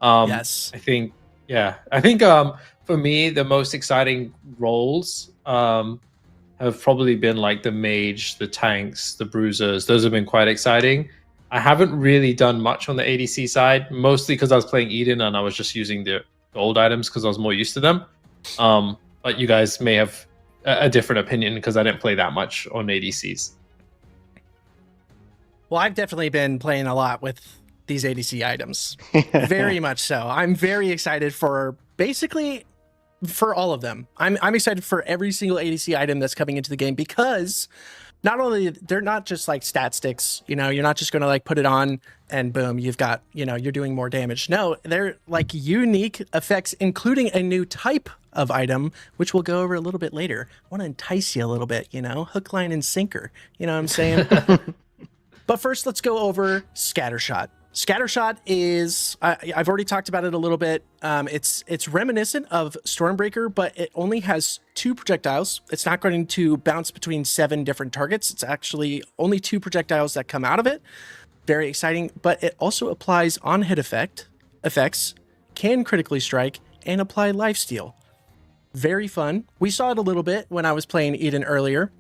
Yes. I think for me, the most exciting roles have probably been like the mage, the tanks, the bruisers. Those have been quite exciting. I haven't really done much on the ADC side, mostly because I was playing Eden and I was just using the gold items because I was more used to them. But you guys may have a different opinion because I didn't play that much on ADCs. Well, I've definitely been playing a lot with these ADC items. Very much so. I'm very excited for basically for all of them. I'm excited for every single ADC item that's coming into the game, because not only they're not just like stat sticks, you know, you're not just going to like put it on and boom, you've got, you know, you're doing more damage. No, they're like unique effects, including a new type of item, which we'll go over a little bit later. I want to entice you a little bit, you know, hook, line, and sinker. You know what I'm saying? But first, let's go over Scattershot. Scattershot is, I've already talked about it a little bit. It's reminiscent of Stormbreaker, but it only has 2 projectiles. It's not going to bounce between 7 different targets. It's actually only 2 projectiles that come out of it. Very exciting, but it also applies on-hit effects, can critically strike, and apply lifesteal. Very fun. We saw it a little bit when I was playing Eden earlier.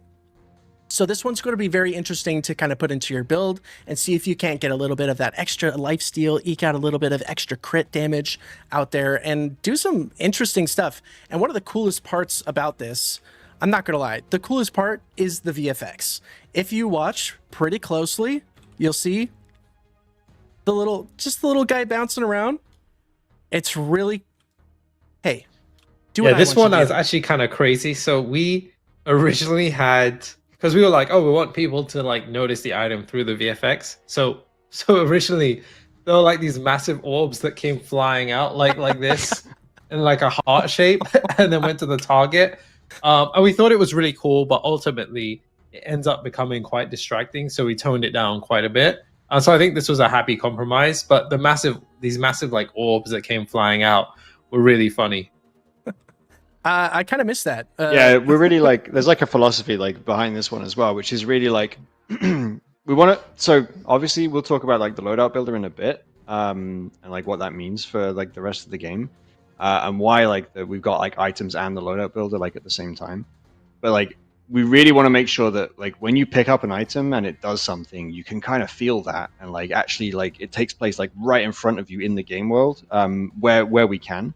So this one's going to be very interesting to kind of put into your build and see if you can't get a little bit of that extra lifesteal, eke out a little bit of extra crit damage out there, and do some interesting stuff. And one of the coolest parts about this, I'm not going to lie, the coolest part is the VFX. If you watch pretty closely, you'll see just the little guy bouncing around. It's really, hey, do what I this want one you is to do. actually kind of crazy. So we originally had, because we were like, oh, we want people to like notice the item through the VFX. So originally there were like these massive orbs that came flying out like this in like a heart shape and then went to the target. And we thought it was really cool, but ultimately it ends up becoming quite distracting. So we toned it down quite a bit. So I think this was a happy compromise, but these massive like orbs that came flying out were really funny. I kind of missed that. Yeah, we're really like, there's like a philosophy like behind this one as well, which is really like, we want to, so obviously we'll talk about like the loadout builder in a bit, and like what that means for like the rest of the game, and why like we've got like items and the loadout builder like at the same time. But like, we really want to make sure that like when you pick up an item and it does something, you can kind of feel that, and like actually like it takes place like right in front of you in the game world, where we can.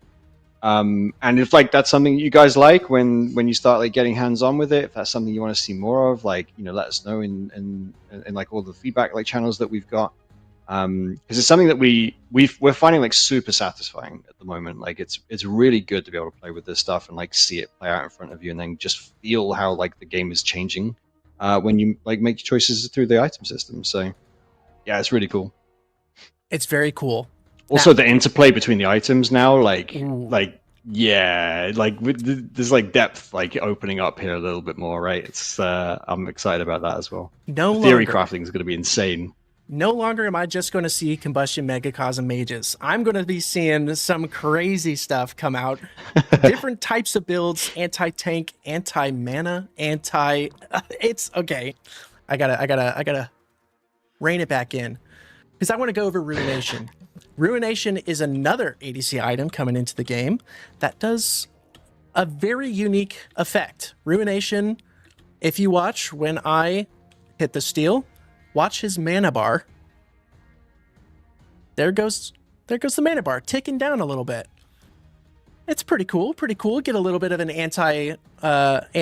And if like that's something you guys like when you start like getting hands on with it, if that's something you want to see more of, like, you know, let us know in like all the feedback like channels that we've got, because it's something that we're finding like super satisfying at the moment. Like it's really good to be able to play with this stuff and like see it play out in front of you, and then just feel how like the game is changing when you like make choices through the item system. So yeah, it's really cool. It's very cool. Also, the interplay between the items now, like Ooh. yeah, like there's like depth like opening up here a little bit more, right? It's I'm excited about that as well. No Theory longer. crafting is going to be insane. No longer am I just going to see Combustion Megacosm mages. I'm going to be seeing some crazy stuff come out. Different types of builds, anti-tank, anti-mana, it's okay. I gotta rein it back in, because I want to go over Ruination. Ruination is another ADC item coming into the game that does a very unique effect. Ruination, if you watch when I hit the steel, watch his mana bar. There goes the mana bar, ticking down a little bit. It's pretty cool, Get a little bit of an anti-mana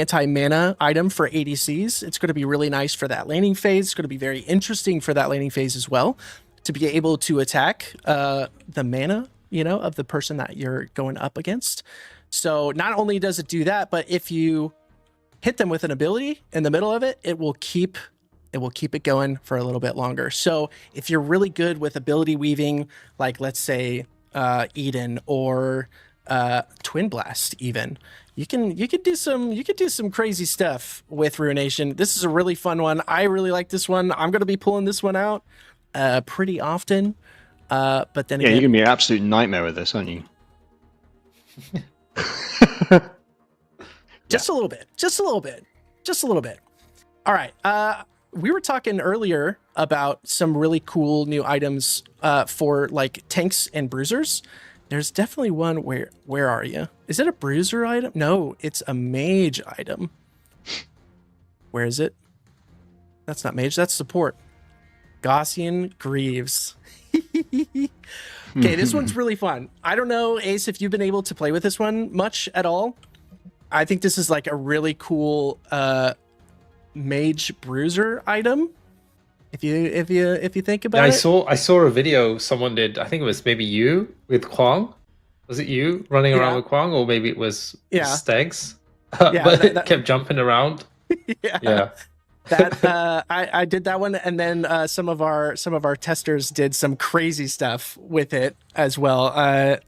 item for ADCs. It's going to be really nice for that laning phase. It's going to be very interesting for that laning phase as well, to be able to attack the mana, you know, of the person that you're going up against. So not only does it do that, but if you hit them with an ability in the middle of it, it will keep it going for a little bit longer. So if you're really good with ability weaving, like let's say Eden or Twin Blast, even you can do some crazy stuff with Ruination. This is a really fun one. I really like this one. I'm going to be pulling this one out pretty often. But then Yeah, again, you're gonna be an absolute nightmare with this, aren't you? Just a little bit. All right. We were talking earlier about some really cool new items for like tanks and bruisers. There's definitely one where are you? Is it a bruiser item? No, it's a mage item. Where is it? That's not mage, that's support. Gaussian Greaves. Okay, this one's really fun. I don't know, Ace, if you've been able to play with this one much at all. I think this is like a really cool mage bruiser item. If you think about it. I saw a video someone did. I think it was maybe you with Kwang. Was it you running around with Kwang, or maybe it was Stegs? But it kept jumping around. Yeah. That I did that one, and then some of our testers did some crazy stuff with it as well.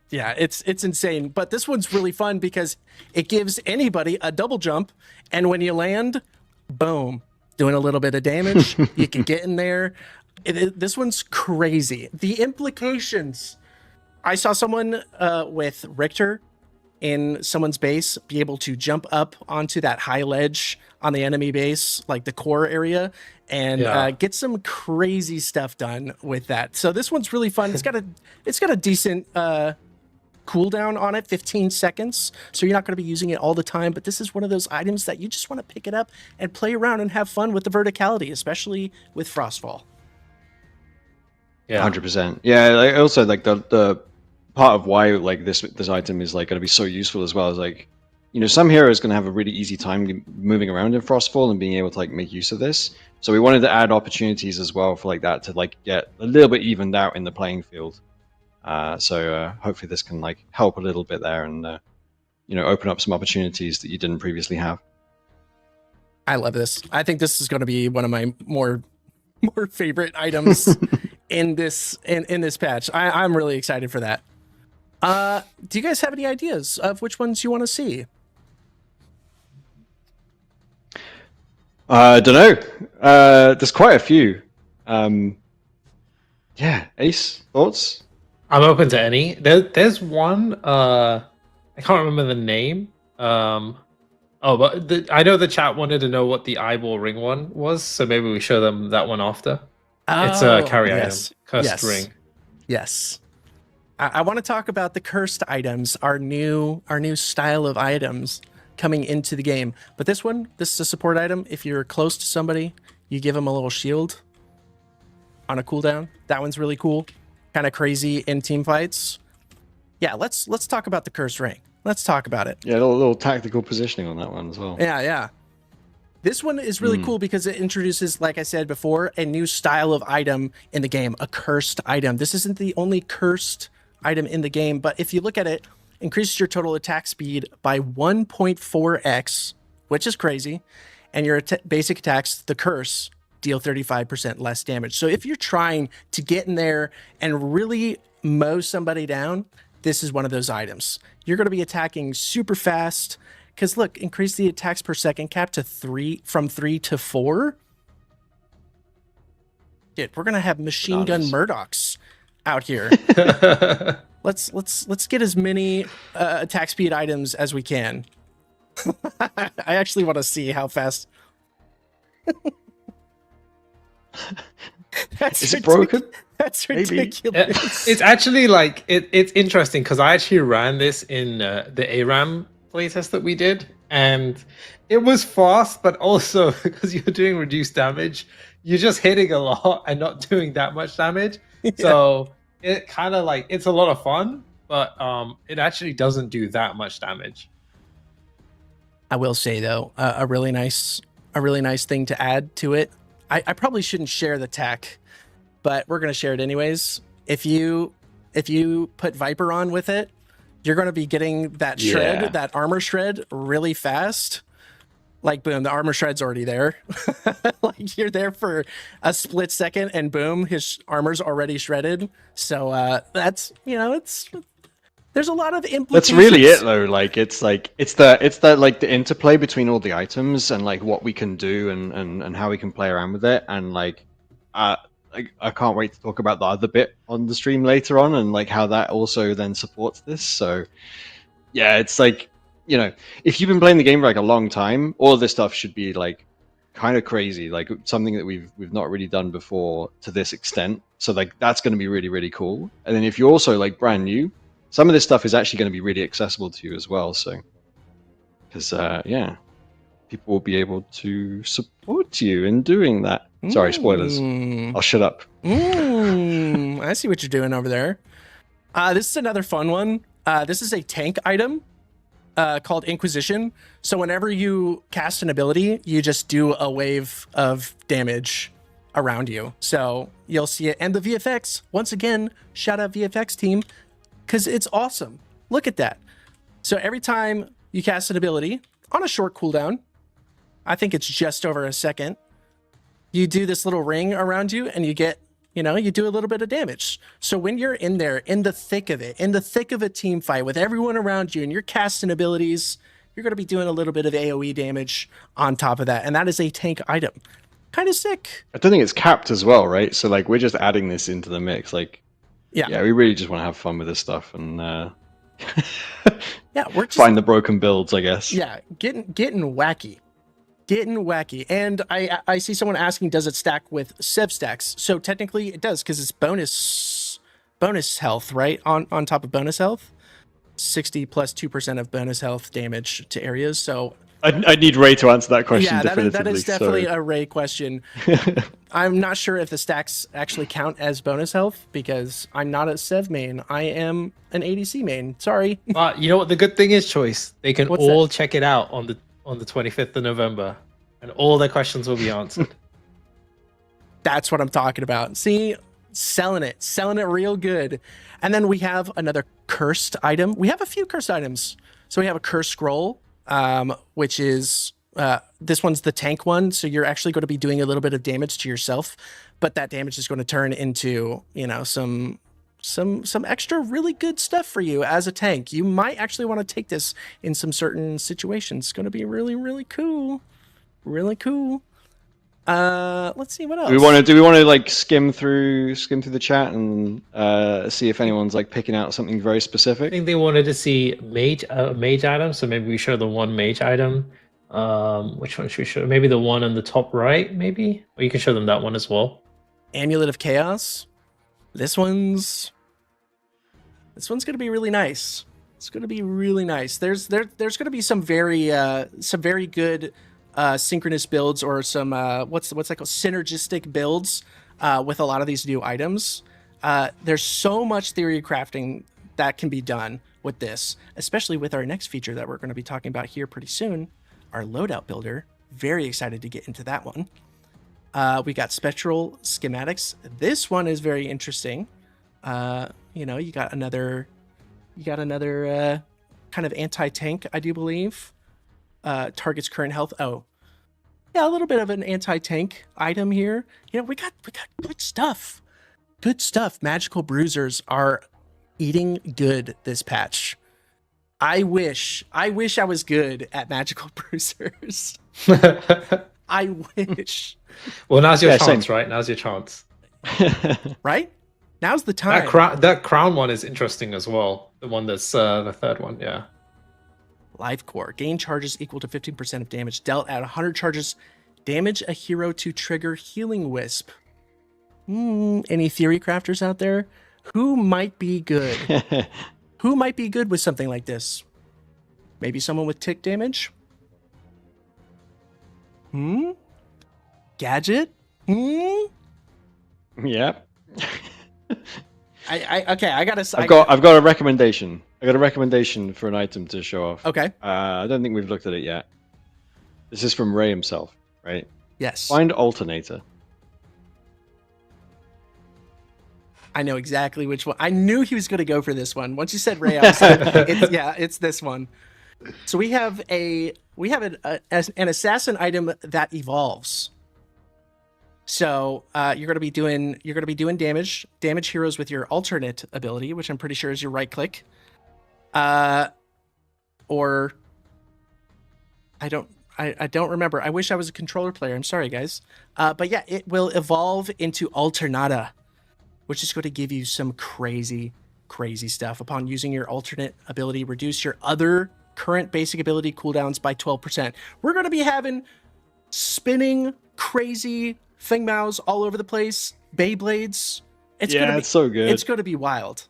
Yeah, it's insane. But this one's really fun because it gives anybody a double jump, and when you land, boom, doing a little bit of damage. You can get in there. This one's crazy. The implications. I saw someone with Richter in someone's base be able to jump up onto that high ledge on the enemy base, like the core area, and get some crazy stuff done with that. So this one's really fun. It's got a decent cooldown on it, 15 seconds. So you're not going to be using it all the time, but this is one of those items that you just want to pick it up and play around and have fun with the verticality, especially with Frostfall. Yeah, 100%. Yeah, like, also like the part of why like this item is like going to be so useful as well is like, you know, some heroes going to have a really easy time moving around in Frostfall and being able to like make use of this. So we wanted to add opportunities as well for like that to like get a little bit evened out in the playing field. So hopefully this can like help a little bit there and you know, open up some opportunities that you didn't previously have. I love this. I think this is going to be one of my more favorite items in this patch. I'm really excited for that. Do you guys have any ideas of which ones you want to see? Don't know. There's quite a few. Yeah, Ace, thoughts? I'm open to any. There's one. I can't remember the name. But I know the chat wanted to know what the eyeball ring one was, so maybe we show them that one after. It's a carry item, cursed ring. Yes. I want to talk about the cursed items, our new style of items coming into the game. But this is a support item. If you're close to somebody, you give them a little shield on a cooldown. That one's really cool. Kind of crazy in team fights. Yeah, let's talk about the cursed ring. Let's talk about it. Yeah, a little tactical positioning on that one as well. Yeah. This one is really cool because it introduces, like I said before, a new style of item in the game, a cursed item. This isn't the only cursed item in the game, but if you look at it, increases your total attack speed by 1.4x, which is crazy, and your basic attacks, the curse, deal 35% less damage. So if you're trying to get in there and really mow somebody down, this is one of those items. You're going to be attacking super fast because look, increase the attacks per second cap to 3 from 3 to 4. Dude, we're going to have machine gun Murdochs out here. Let's get as many attack speed items as we can. I actually want to see how fast. Is it broken? That's ridiculous. It's actually like it's interesting because I actually ran this in the ARAM playtest that we did, and it was fast, but also because you're doing reduced damage, you're just hitting a lot and not doing that much damage. Yeah. So it kind of like it's a lot of fun, but it actually doesn't do that much damage. I will say though, a really nice thing to add to it. I probably shouldn't share the tech, but we're gonna share it anyways. If you put Viper on with it, you're gonna be getting that shred, that armor shred, really fast. Like boom, the armor shred's already there. Like you're there for a split second, and boom, his armor's already shredded. So that's it's. There's a lot of implications. That's really it though. Like it's the like the interplay between all the items and like what we can do and how we can play around with it. And like I can't wait to talk about the other bit on the stream later on and like how that also then supports this. So yeah, it's like, you know, if you've been playing the game for like a long time, all of this stuff should be like kind of crazy, like something that we've not really done before to this extent. So like that's going to be really, really cool. And then if you're also like brand new, some of this stuff is actually going to be really accessible to you as well. So, because yeah, people will be able to support you in doing that. Sorry, spoilers. I'll shut up. I see what you're doing over there. This is another fun one. This is a tank item called Inquisition. So whenever you cast an ability, you just do a wave of damage around you. So you'll see it. And the VFX, once again, shout out VFX team, because it's awesome. Look at that. So every time you cast an ability on a short cooldown, I think it's just over a second, you do this little ring around you and you get, you do a little bit of damage. So when you're in there, in the thick of it, in the thick of a team fight with everyone around you and you're casting abilities, you're going to be doing a little bit of AoE damage on top of that. And that is a tank item. Kind of sick. I don't think it's capped as well, right? So like we're just adding this into the mix. Like, yeah, we really just want to have fun with this stuff and we're just find the broken builds, I guess. Yeah, getting wacky. And I see someone asking, does it stack with Sev stacks? So technically it does, because it's bonus health, right? On top of bonus health. 60 plus 2% of bonus health damage to areas. So I need Ray to answer that question yeah, definitively. that is definitely a Ray question. I'm not sure if the stacks actually count as bonus health because I'm not a Sev main. I am an ADC main. Sorry. But you know what the good thing is, Choice? They can What's all check it out on the 25th of November, and all their questions will be answered. That's what I'm talking about. See, selling it real good. And then we have another cursed item. We have a few cursed items. So we have a cursed scroll, which is this one's the tank one. So you're actually going to be doing a little bit of damage to yourself, but that damage is going to turn into, you know, some extra really good stuff for you as a tank. You might actually want to take this in some certain situations. It's going to be really, really cool. Really cool. Let's see what else. Do we want to like skim through the chat and see if anyone's like picking out something very I specific? think they wanted to see mage item, so maybe we show the one mage item. Which one should we show? Maybe the one on the top right, maybe? Or you can show them that one as well. Amulet of Chaos. This one's gonna be really nice. It's gonna be really nice. There's gonna be some very good synchronous builds or some what's like synergistic builds with a lot of these new items. There's so much theory crafting that can be done with this, especially with our next feature that we're going to be talking about here pretty soon, our loadout builder. Very excited to get into that one. We got spectral schematics. This one is very interesting. You know, you got another kind of anti-tank, I do believe. Target's current health. Oh, yeah, a little bit of an anti-tank item here. You know, we got good stuff. Good stuff. Magical bruisers are eating good this patch. I wish I was good at magical bruisers. I wish. Well, now's your Yeah, chance, same. right? Now's your chance. Right? Now's the time. That crown one is interesting as well. The one that's the third one, yeah. Life Core. Gain charges equal to 15% of damage dealt at 100 charges. Damage a hero to trigger Healing Wisp. Any theory crafters out there? Who might be good? Who might be good with something like this? Maybe someone with tick damage? Gadget? Yeah. I've got a recommendation. I got a recommendation for an item to show off. Okay. I don't think we've looked at it yet. This is from Ray himself, right? Yes. Find Alternator. I know exactly which one. I knew he was going to go for this one. Once you said Ray, I was like, it's this one. So we have an assassin item that evolves. So you're going to be doing damage heroes with your alternate ability, which I'm pretty sure is your right click. Or I don't remember. I wish I was a controller player. I'm sorry, guys. But yeah, it will evolve into Alternata, which is going to give you some crazy stuff. Upon using your alternate ability, reduce your other current basic ability cooldowns by 12%. We're going to be having spinning, crazy Fengmaos all over the place, Beyblades. It's so good. It's going to be wild.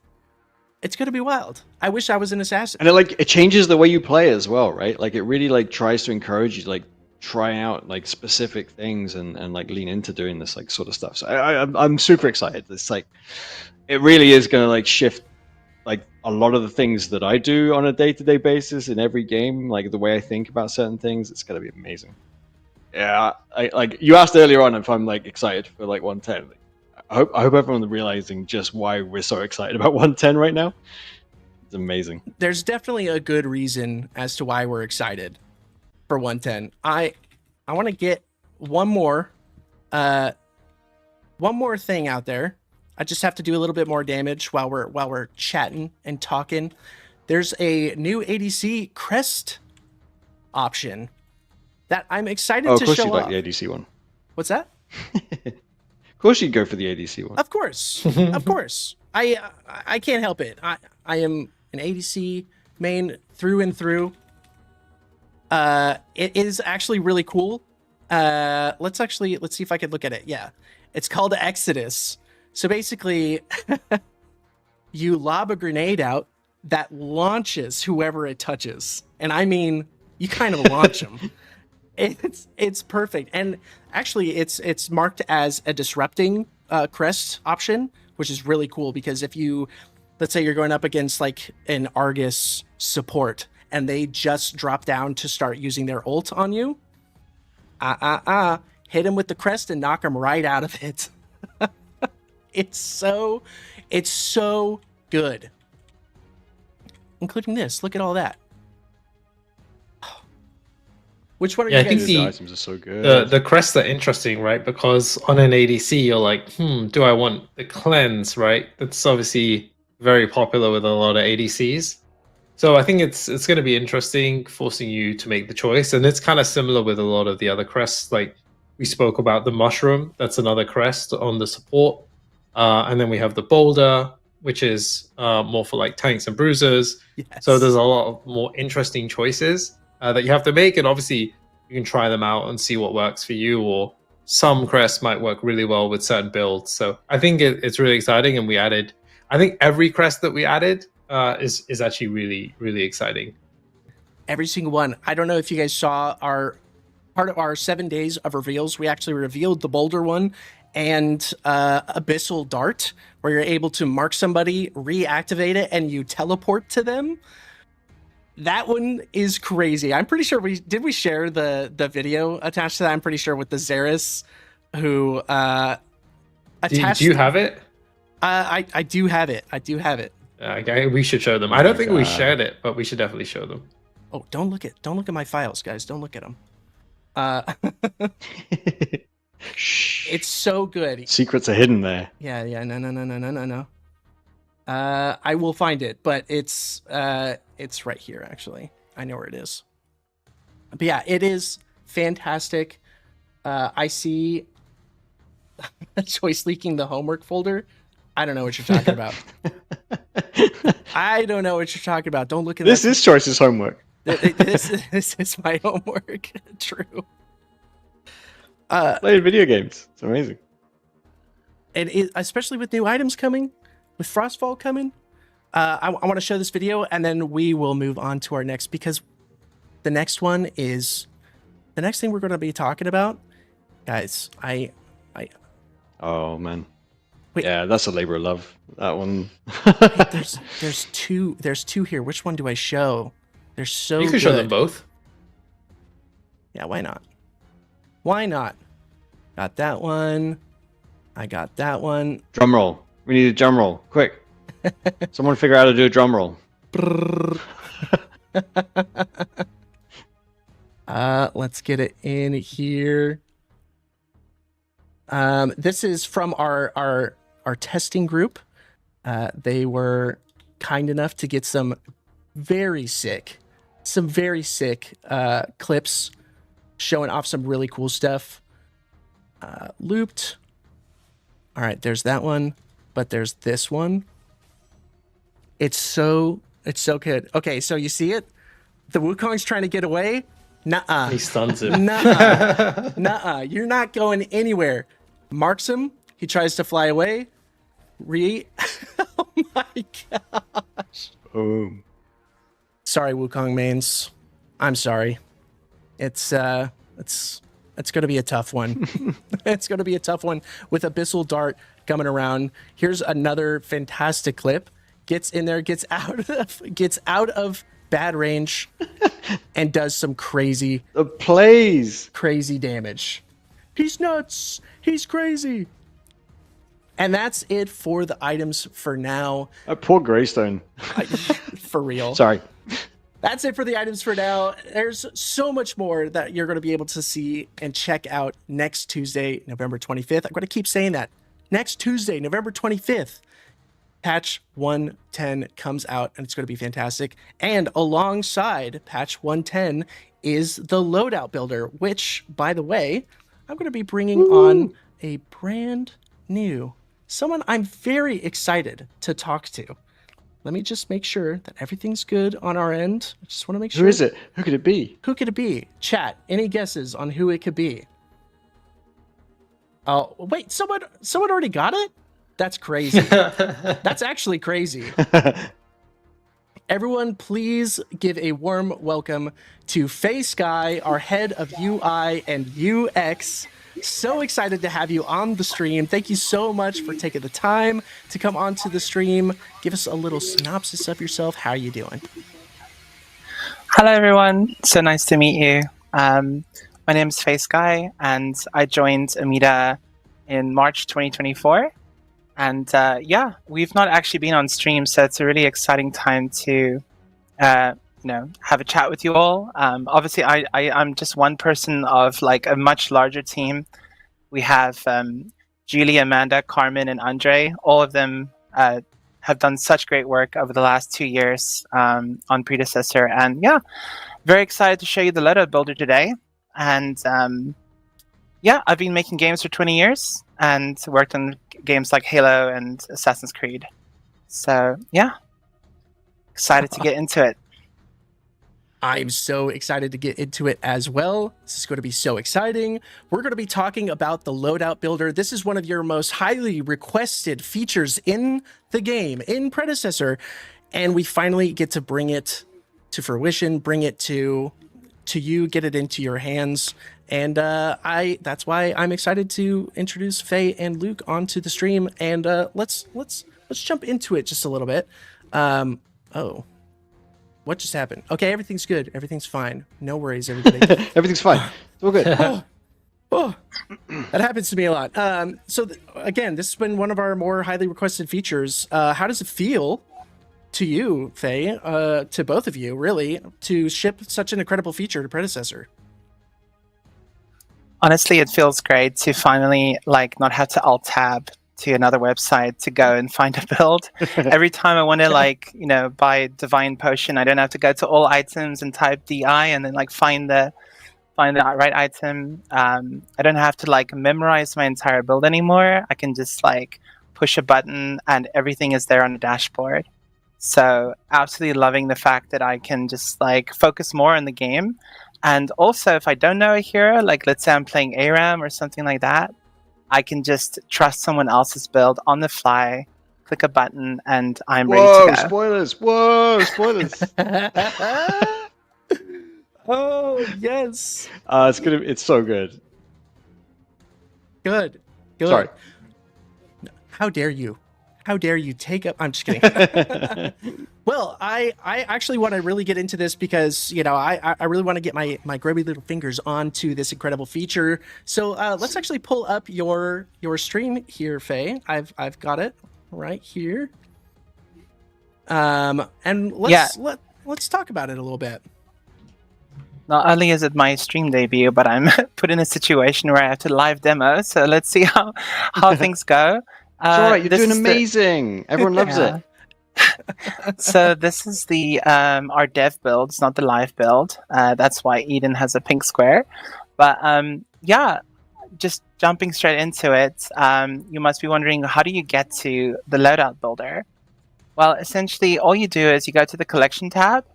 It's going to be wild. I wish I was an assassin. And it changes the way you play as well, right? Like it really like tries to encourage you to like try out like specific things and like lean into doing this like sort of stuff. So I'm super excited. It's like it really is going to like shift like a lot of the things that I do on a day-to-day basis in every game, like the way I think about certain things. It's going to be amazing. Yeah, I like you asked earlier on if I'm like excited for like 110. I hope everyone's realizing just why we're so excited about 110 right now. It's amazing. There's definitely a good reason as to why we're excited for 110. I want to get one more thing out there. I just have to do a little bit more damage while we're chatting and talking. There's a new ADC crest option that I'm excited to show off. Of course you like the ADC one. What's that? Of course you'd go for the ADC one. Of course. Of course. I can't help it. I am an ADC main through and through. It is actually really cool. Let's see if I could look at it. Yeah. It's called Exodus. So basically you lob a grenade out that launches whoever it touches. And I mean, you kind of launch them. It's perfect. And actually, it's marked as a disrupting crest option, which is really cool because if you, let's say you're going up against like an Argus support and they just drop down to start using their ult on you, hit him with the crest and knock him right out of it. It's so good. Including this. Look at all that. Which one are you I think guys? The items are so good. the crests are interesting, right? Because on an ADC, you're like, do I want the cleanse, right? That's obviously very popular with a lot of ADCs. So I think it's going to be interesting, forcing you to make the choice. And it's kind of similar with a lot of the other crests. Like we spoke about the mushroom, that's another crest on the support. And then we have the boulder, which is more for like tanks and bruisers. Yes. So there's a lot of more interesting choices that you have to make. And obviously you can try them out and see what works for you, or some crests might work really well with certain builds. So I think it's really exciting. And we added, I think every crest that we added is actually really, really exciting. Every single one. I don't know if you guys saw our part of our 7 days of reveals. We actually revealed the boulder one and abyssal dart, where you're able to mark somebody, reactivate it, and you teleport to them. That one is crazy. I'm pretty sure we share the video attached to that. I'm pretty sure with the Xeris who attached. Do you have it? I do have it. I do have it. Okay, we should show them. I don't think we shared it, but we should definitely show them. Oh, don't look at my files, guys. Don't look at them. It's so good. Secrets are hidden there. Yeah. No. I will find it, but it's right here. Actually, I know where it is. But yeah, it is fantastic. I see Choice leaking the homework folder. I don't know what you're talking about. I don't know what you're talking about. Don't look at this. This is Choice's homework. This is my homework. True. Playing video games. It's amazing. And especially with new items coming, with Frostfall coming, I want to show this video and then we will move on to our next, because the next one is the next thing we're going to be talking about, guys. Oh man. Wait. Yeah, that's a labor of love. That one. Wait, there's two here. Which one do I show? They're so You can show them both. Yeah, why not? Why not? Got that one. I got that one. Drum roll. We need a drum roll. Quick. Someone figure out how to do a drum roll. Let's get it in here. This is from our testing group. They were kind enough to get some very sick clips showing off some really cool stuff. Looped. All right, there's that one, but there's this one. It's so good. Okay, so you see it? The Wukong's trying to get away. Nuh-uh. He stuns him. Nuh-uh. Nuh-uh. You're not going anywhere. Marks him. He tries to fly away. Oh my gosh. Boom. Sorry, Wukong mains. I'm sorry. It's going to be a tough one. It's going to be a tough one with Abyssal Dart coming around. Here's another fantastic clip. Gets in there, gets out of bad range, and does some crazy damage. He's nuts. He's crazy. And that's it for the items for now. Poor Greystone. For real. Sorry. That's it for the items for now. There's so much more that you're going to be able to see and check out next Tuesday, November 25th. I'm going to keep saying that. Next Tuesday, November 25th, patch 110 comes out, and it's going to be fantastic. And alongside patch 110 is the Loadout Builder, which, by the way, I'm going to be bringing on a brand new, someone I'm very excited to talk to. Let me just make sure that everything's good on our end. I just want to make sure. Who is it? Who could it be? Who could it be? Chat, any guesses on who it could be? Oh, wait, someone already got it? That's crazy. That's actually crazy. Everyone, please give a warm welcome to Faye Sky, our head of UI and UX. So excited to have you on the stream. Thank you so much for taking the time to come onto the stream. Give us a little synopsis of yourself. How are you doing? Hello, everyone. So nice to meet you. My name is Faye Sky, and I joined Amida in March 2024. And yeah, we've not actually been on stream, so it's a really exciting time to, have a chat with you all. Obviously, I'm just one person of like a much larger team. We have Julie, Amanda, Carmen, and Andre. All of them have done such great work over the last 2 years on Predecessor. And yeah, very excited to show you the Loadout builder today. And yeah, I've been making games for 20 years and worked on games like Halo and Assassin's Creed. So yeah, excited to get into it. I'm so excited to get into it as well. This is going to be so exciting. We're going to be talking about the Loadout Builder. This is one of your most highly requested features in the game, in Predecessor, and we finally get to bring it to fruition, bring it to you, get it into your hands. And that's why I'm excited to introduce Faye and Luke onto the stream. And let's jump into it just a little bit. Oh. What just happened? Okay, everything's good. Everything's fine. No worries, everybody. Everything's fine. It's all good. That happens to me a lot. Again, this has been one of our more highly requested features. How does it feel to you, Faye, to both of you, really, to ship such an incredible feature to Predecessor? Honestly, it feels great to finally not have to alt-tab to another website to go and find a build. Every time I want to buy Divine Potion, I don't have to go to all items and type DI and then find the right item. I don't have to memorize my entire build anymore. I can just push a button and everything is there on the dashboard. So absolutely loving the fact that I can just focus more on the game. And also, if I don't know a hero, let's say I'm playing ARAM or something like that, I can just trust someone else's build on the fly, click a button, and I'm ready to go. Spoilers! Whoa, spoilers! Oh, yes. It's so good. Good. Sorry. How dare you? How dare you take up? I'm just kidding. Well, I actually want to really get into this because, I really want to get my grubby little fingers onto this incredible feature. So let's actually pull up your stream here, Faye. I've got it right here. And let's talk about it a little bit. Not only is it my stream debut, but I'm put in a situation where I have to live demo. So let's see how things go. It's all right. You're doing amazing. Everyone loves it. So this is the our dev build. It's not the live build. That's why Eden has a pink square. But yeah, just jumping straight into it. You must be wondering, how do you get to the Loadout builder? Well, essentially, all you do is you go to the collection tab,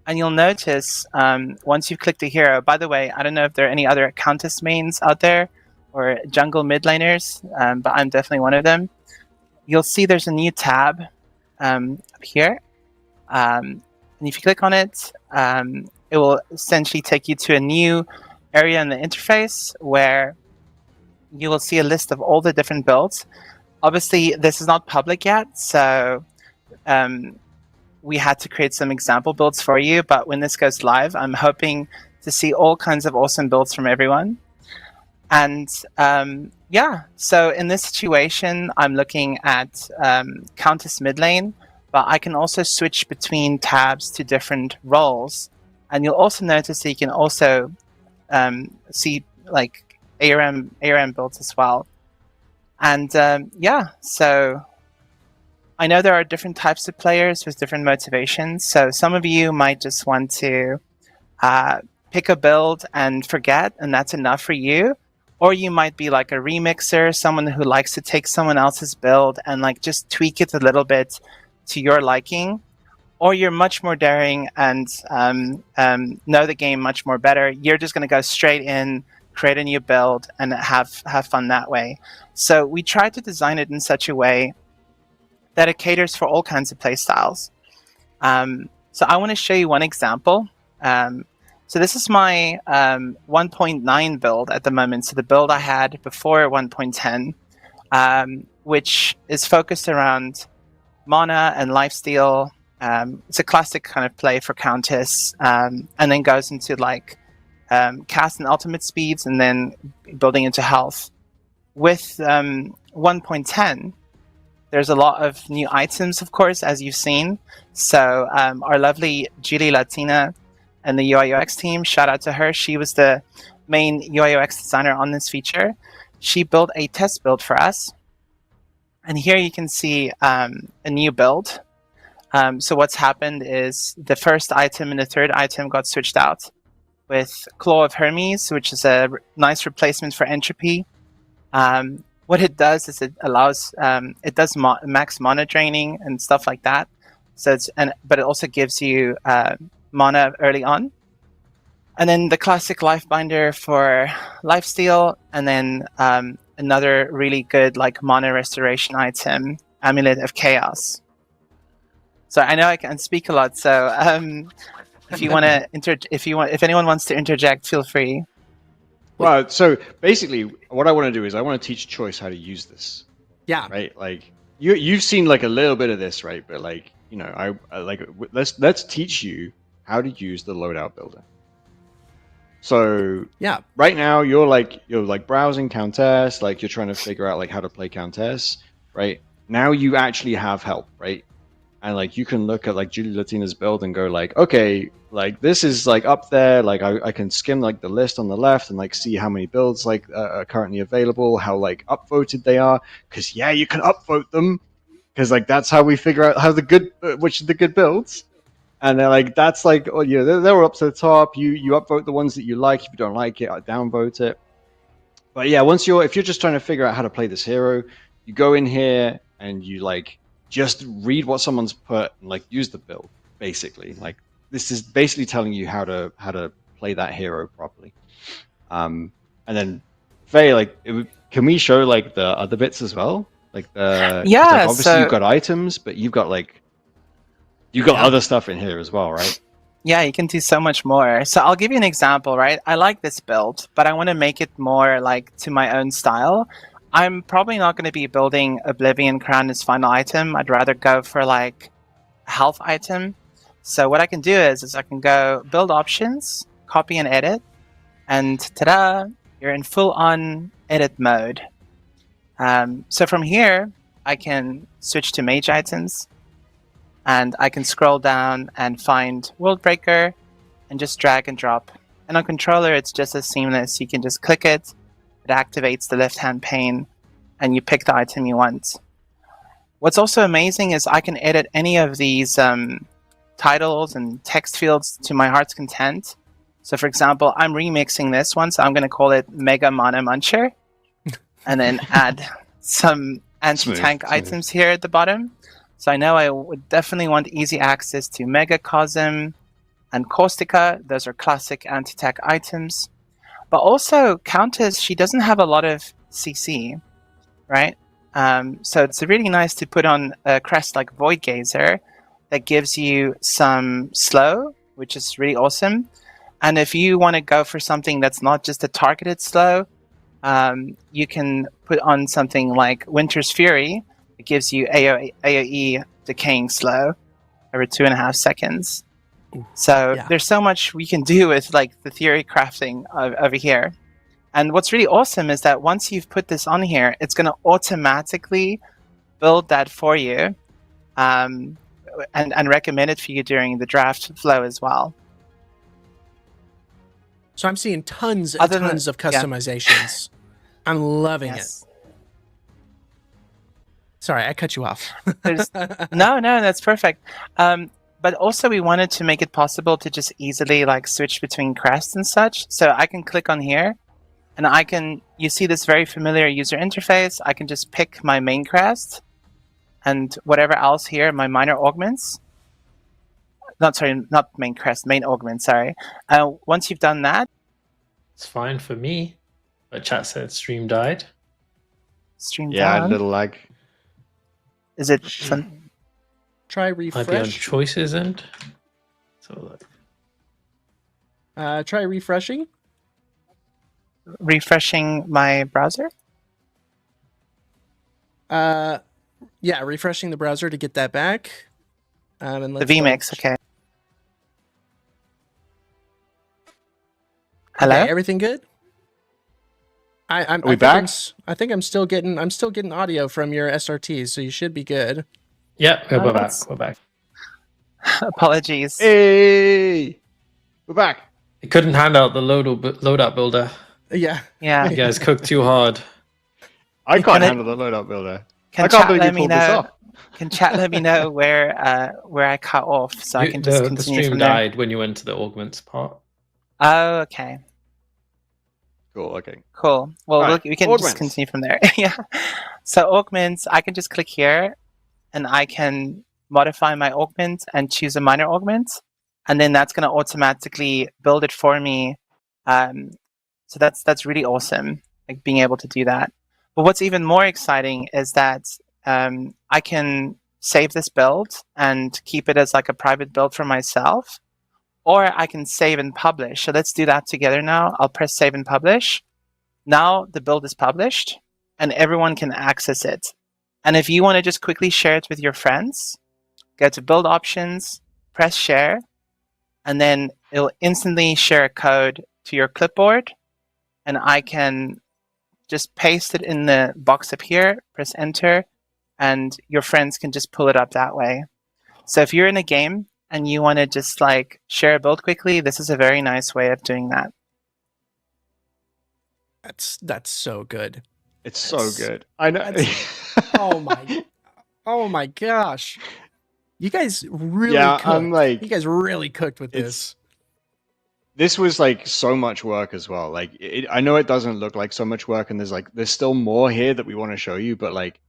and you'll notice once you've clicked a hero. By the way, I don't know if there are any other Countess mains out there or jungle mid laners, but I'm definitely one of them. You'll see there's a new tab up here. And if you click on it, it will essentially take you to a new area in the interface where you will see a list of all the different builds. Obviously, this is not public yet, so we had to create some example builds for you, but when this goes live, I'm hoping to see all kinds of awesome builds from everyone. And yeah, so in this situation, I'm looking at Countess mid lane, but I can also switch between tabs to different roles. And you'll also notice that you can also see ARAM builds as well. And yeah, so I know there are different types of players with different motivations. So some of you might just want to pick a build and forget, and that's enough for you. Or you might be like a remixer, someone who likes to take someone else's build and just tweak it a little bit to your liking. Or you're much more daring and know the game much more better. You're just going to go straight in, create a new build, and have fun that way. So we try to design it in such a way that it caters for all kinds of play styles. So I want to show you one example. So this is my 1.9 build at the moment. So the build I had before 1.10, which is focused around mana and lifesteal. It's a classic kind of play for Countess, and then goes into like cast and ultimate speeds, and then building into health. With 1.10, there's a lot of new items, of course, as you've seen. So our lovely Julie Latina and the UI UX team, shout out to her. She was the main UI UX designer on this feature. She built a test build for us. And here you can see a new build. So what's happened is the first item and the third item got switched out with Claw of Hermes, which is a nice replacement for Entropy. What it does is it allows, it does max mana draining and stuff like that. So but it also gives you mana early on. And then the classic Life Binder for lifesteal, and then another really good like mana restoration item, Amulet of Chaos. So I know I can speak a lot. So if you want to if anyone wants to interject, feel free. Well, so basically, what I want to do is I want to teach Choice how to use this. Yeah. Right. Like you've seen like a little bit of this, right? But like I like let's teach you how to use the loadout builder. So yeah, right now you're like browsing Countess, like you're trying to figure out like how to play Countess, right? Now you actually have help, right? And like you can look at like Julie Latina's build and go like, okay, like this is like up there, like I can skim like the list on the left and like see how many builds like are currently available, how like upvoted they are, because yeah, you can upvote them, because like that's how we figure out how the good which are the good builds. And they're like, that's like, oh yeah, they're up to the top. You upvote the ones that you like. If you don't like it, I downvote it. But yeah, if you're just trying to figure out how to play this hero, you go in here and you like just read what someone's put and like use the build. Basically, like this is basically telling you how to play that hero properly. And then Faye, like, can we show like the other bits as well? Like the like, obviously you've got items, but you've got like. You got other stuff in here as well, right? Yeah, you can do so much more. So I'll give you an example, right? I like this build, but I want to make it more like to my own style. I'm probably not going to be building Oblivion Crown as final item. I'd rather go for like a health item. So what I can do is I can go build options, copy and edit, and ta-da, you're in full-on edit mode. So from here, I can switch to mage items. And I can scroll down and find World Breaker and just drag and drop. And on controller, it's just as seamless. You can just click it, it activates the left-hand pane, and you pick the item you want. What's also amazing is I can edit any of these titles and text fields to my heart's content. So for example, I'm remixing this one, so I'm going to call it Mega Mana Muncher, and then add some anti-tank items here at the bottom. So I know I would definitely want easy access to Mega Cosm and Caustica. Those are classic anti-tech items. But also, Countess, she doesn't have a lot of CC, right? So it's really nice to put on a crest like Void Gazer that gives you some slow, which is really awesome. And if you want to go for something that's not just a targeted slow, you can put on something like Winter's Fury. It gives you AoE decaying slow every 2.5 seconds. Ooh, so there's so much we can do with like the theory crafting over here. And what's really awesome is that once you've put this on here, it's going to automatically build that for you and recommend it for you during the draft flow as well. So I'm seeing tons and tons of customizations. Yeah. I'm loving it. Sorry, I cut you off. No, that's perfect. But also we wanted to make it possible to just easily like switch between crests and such. So I can click on here and you see this very familiar user interface. I can just pick my main crest and whatever else here, my minor augments. Not main crest, main augment, sorry. Once you've done that. It's fine for me. But chat said stream died. Stream down. Yeah, a little lag. Is it fun? Try refresh. Might be on Choices end. So Try refreshing. Refreshing my browser. Yeah, refreshing the browser to get that back. And The let's vmix. Okay. Hello. Okay, everything good? I'm. Are we I think back? I think I'm still getting audio from your SRTs, so you should be good. yeah, we're back. that's- We're back. Apologies. Hey, we're back. It couldn't hand out the loadout builder. Yeah. Yeah. You guys cooked too hard. I Can can't it- handle the loadout builder. Can I can't chat believe you let me pulled this know? off. Can chat let me know where I cut off so I can just the continue stream from there? died when you went to the augments part. Oh, okay. Cool. Okay. Cool. Well, Right, we can augments. just continue from there. Yeah. So augments, I can just click here and I can modify my augment and choose a minor augment. And then that's going to automatically build it for me. So that's really awesome, like being able to do that. But what's even more exciting is that I can save this build and keep it as like a private build for myself. Or I can save and publish. So let's do that together now. I'll press save and publish. Now the build is published and everyone can access it. And if you want to just quickly share it with your friends, go to build options, press share, and then it'll instantly share a code to your clipboard. And I can just paste it in the box up here, press enter, and your friends can just pull it up that way. So if you're in a game and you want to just like share a build quickly, this is a very nice way of doing that. That's so good. It's so That's- good. I know. Oh my gosh. You guys really Yeah, cooked. I'm like- you guys really cooked with this. This was like so much work as well. Like, I know it doesn't look like so much work, and there's still more here that we want to show you. But like,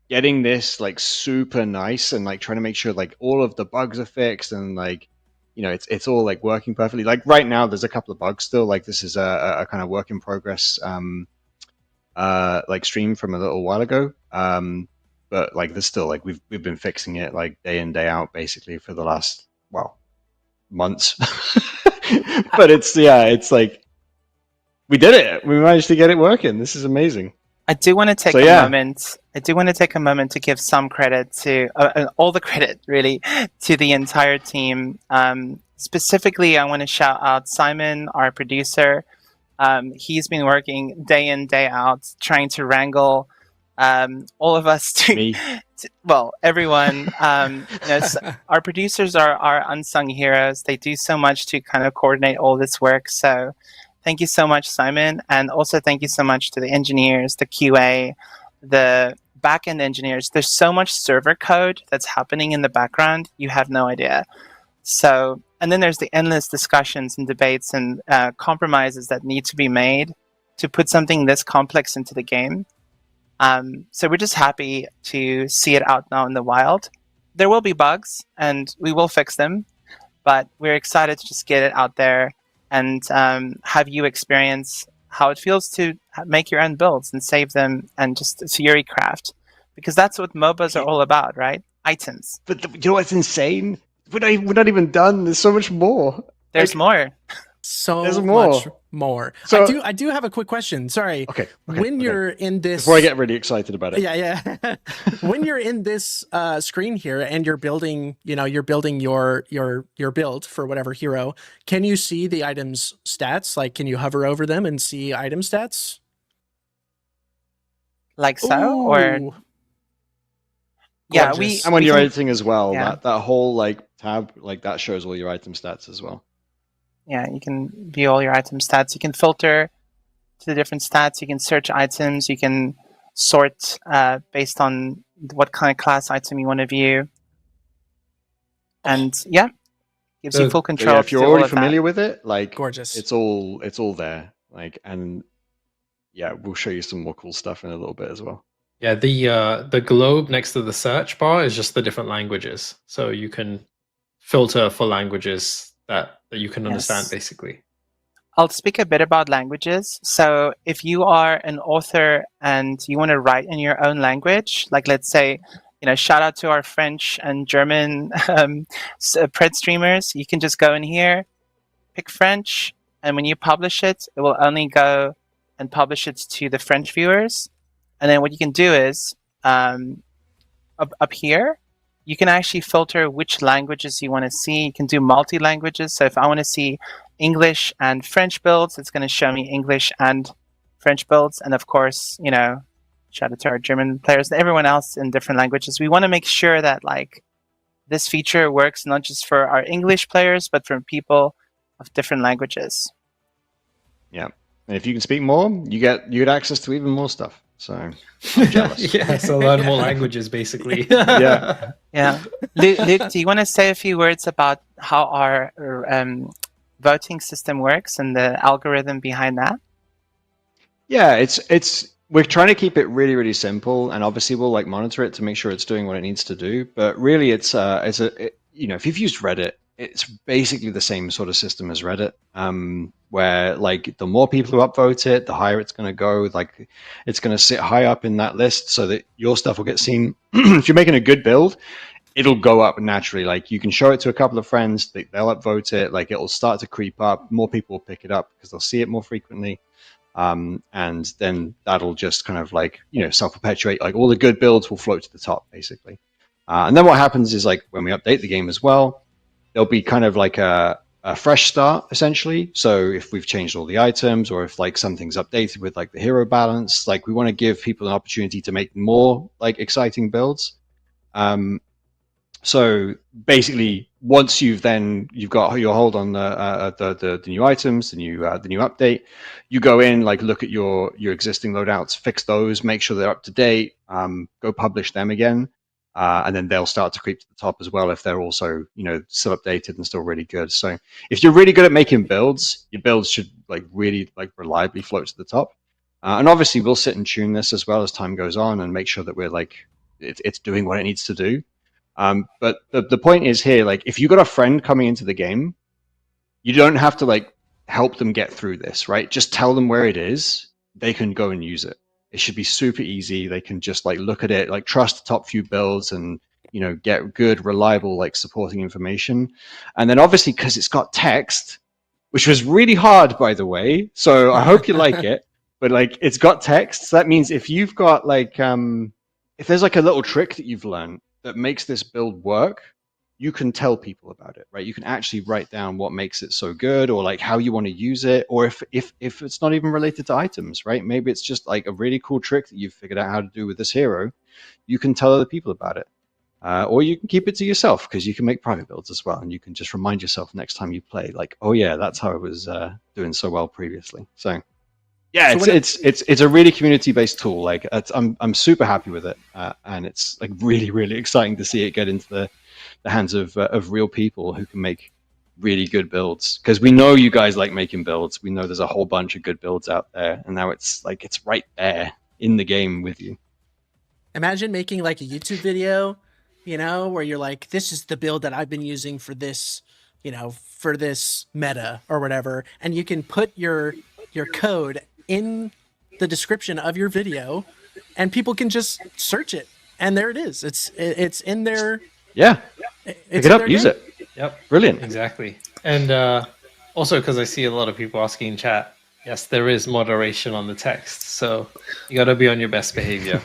getting this like super nice and like trying to make sure like all of the bugs are fixed and like, you know, it's all like working perfectly. Like right now, there's a couple of bugs still. Like this is a kind of work in progress, like stream from a little while ago. But like there's still like we've been fixing it like day in day out basically for the last months. But it's like we did it. We managed to get it working. This is amazing. I do want to take So, a yeah. moment. I do want to take a moment to give some credit to all the credit, really, to the entire team. Specifically, I want to shout out Simon, our producer. He's been working day in, day out, trying to wrangle all of us to, Me. well, everyone. Our producers are unsung heroes. They do so much to kind of coordinate all this work. So thank you so much, Simon. And also thank you so much to the engineers, the QA, the backend engineers. There's so much server code that's happening in the background. You have no idea. So, and then there's the endless discussions and debates and compromises that need to be made to put something this complex into the game. So we're just happy to see it out now in the wild. There will be bugs and we will fix them, but we're excited to just get it out there and have you experience how it feels to make your own builds and save them and just theory craft, because that's what MOBAs are all about, right? Items. But you know what's insane? We're not even done. There's so much more. There's Like, more. So There's more. much more. So- I do have a quick question. Sorry. Okay. When you're in this Before I get really excited about it. yeah. When you're in this screen here and you're building, your build for whatever hero, can you see the item's stats? Like, can you hover over them and see item stats? Like so? Or Ooh, yeah, gorgeous. And when we you're can- editing as well, yeah. that whole like tab, like that shows all your item stats as well. Yeah, you can view all your item stats. You can filter to the different stats. You can search items. You can sort based on what kind of class item you want to view. And yeah, gives you So- full So, control. yeah, if to you're do all already of that. familiar with it, like Gorgeous. it's all there. Like, and yeah, we'll show you some more cool stuff in a little bit as well. Yeah, the globe next to the search bar is just the different languages, so you can filter for languages that you can understand, Yes. basically. I'll speak a bit about languages. So if you are an author and you want to write in your own language, like let's say shout out to our French and German Pred streamers. You can just go in here, pick French, and when you publish it, it will only go and publish it to the French viewers. And then what you can do is, up here, you can actually filter which languages you want to see. You can do multi-languages. So if I want to see English and French builds, it's going to show me English and French builds. And of course, shout out to our German players and everyone else in different languages. We want to make sure that this feature works not just for our English players, but for people of different languages. Yeah. And if you can speak more, you get access to even more stuff. So I'm jealous. Yeah, so learn more languages, basically. Yeah. Yeah. Luke, do you want to say a few words about how our voting system works and the algorithm behind that? Yeah, it's we're trying to keep it really, really simple, and obviously we'll monitor it to make sure it's doing what it needs to do. But really, if you've used Reddit, it's basically the same sort of system as Reddit, where the more people who upvote it, the higher it's going to go. It's going to sit high up in that list so that your stuff will get seen. If you're making a good build, it'll go up naturally. You can show it to a couple of friends, they'll upvote it. It'll start to creep up. More people will pick it up because they'll see it more frequently. And then that'll just kind of self-perpetuate. All the good builds will float to the top, basically. And then what happens is when we update the game as well, there'll be kind of a fresh start, essentially. So if we've changed all the items, or if something's updated with the hero balance, we want to give people an opportunity to make more exciting builds. So basically, once you've got your hold on the new items, the new update, you go in, look at your existing loadouts, fix those, make sure they're up to date, go publish them again, and then they'll start to creep to the top as well if they're also still updated and still really good. So if you're really good at making builds, your builds should really reliably float to the top. And obviously we'll sit and tune this as well as time goes on and make sure that we're it's doing what it needs to do. But the point is here, if you got a friend coming into the game, you don't have to help them get through this, right? Just tell them where it is. They can go and use it. It should be super easy. They can just look at it, trust the top few builds and, get good, reliable, supporting information. And then obviously, because it's got text, which was really hard, by the way. So I hope you like it, but it's got text. So that means if you've got if there's a little trick that you've learned that makes this build work, you can tell people about it, right? You can actually write down what makes it so good, or how you want to use it, or if it's not even related to items, right? Maybe it's just a really cool trick that you've figured out how to do with this hero. You can tell other people about it, or you can keep it to yourself because you can make private builds as well, and you can just remind yourself next time you play, oh yeah, that's how I was doing so well previously. So yeah, so it's a really community-based tool. I'm super happy with it, and it's really, really exciting to see it get into the hands of real people who can make really good builds. Because we know you guys like making builds. We know there's a whole bunch of good builds out there, and now it's it's right there in the game with you. Imagine making a YouTube video, where you're this is the build that I've been using for this, for this meta or whatever, and you can put your code in the description of your video, and people can just search it, and there it is. It's in there. Yeah, pick it up, use it. Yep, brilliant. Exactly. And also, because I see a lot of people asking in chat, yes, there is moderation on the text, so you got to be on your best behavior.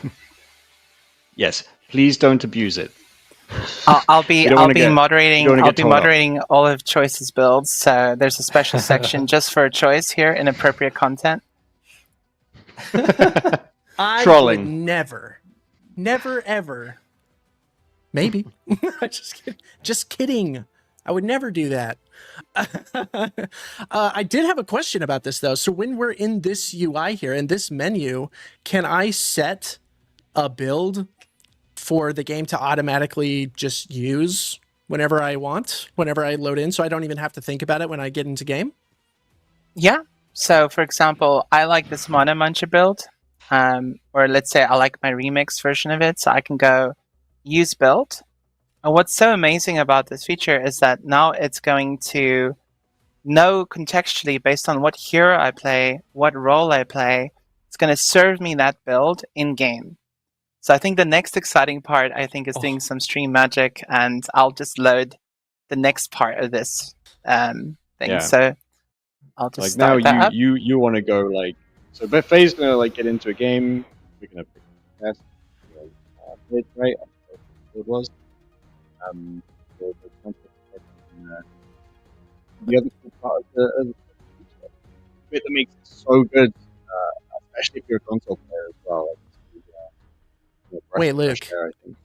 Yes, please don't abuse it. I'll be moderating all of Choice's builds. So there's a special section just for Choice here, inappropriate content. I Trolling. would never, ever. Maybe. Just kidding. I would never do that. I did have a question about this, though. So when we're in this UI here, in this menu, can I set a build for the game to automatically just use whenever I want, whenever I load in, so I don't even have to think about it when I get into game? Yeah. So, for example, I like this Mono Muncher build, or let's say I like my remix version of it, so I can go use build. And what's so amazing about this feature is that now it's going to know contextually, based on what hero I play, what role I play, it's going to serve me that build in game. So I think the next exciting part, I think, is doing some stream magic, and I'll just load the next part of this thing. Yeah. So I'll just Like start now, that up. you want to go like so. But Faye's gonna like get into a game. We're gonna pick that. Right? It was. The other cool part of the bit that makes it so good, especially if you're a console player as well. Wait, Luke. There, I think.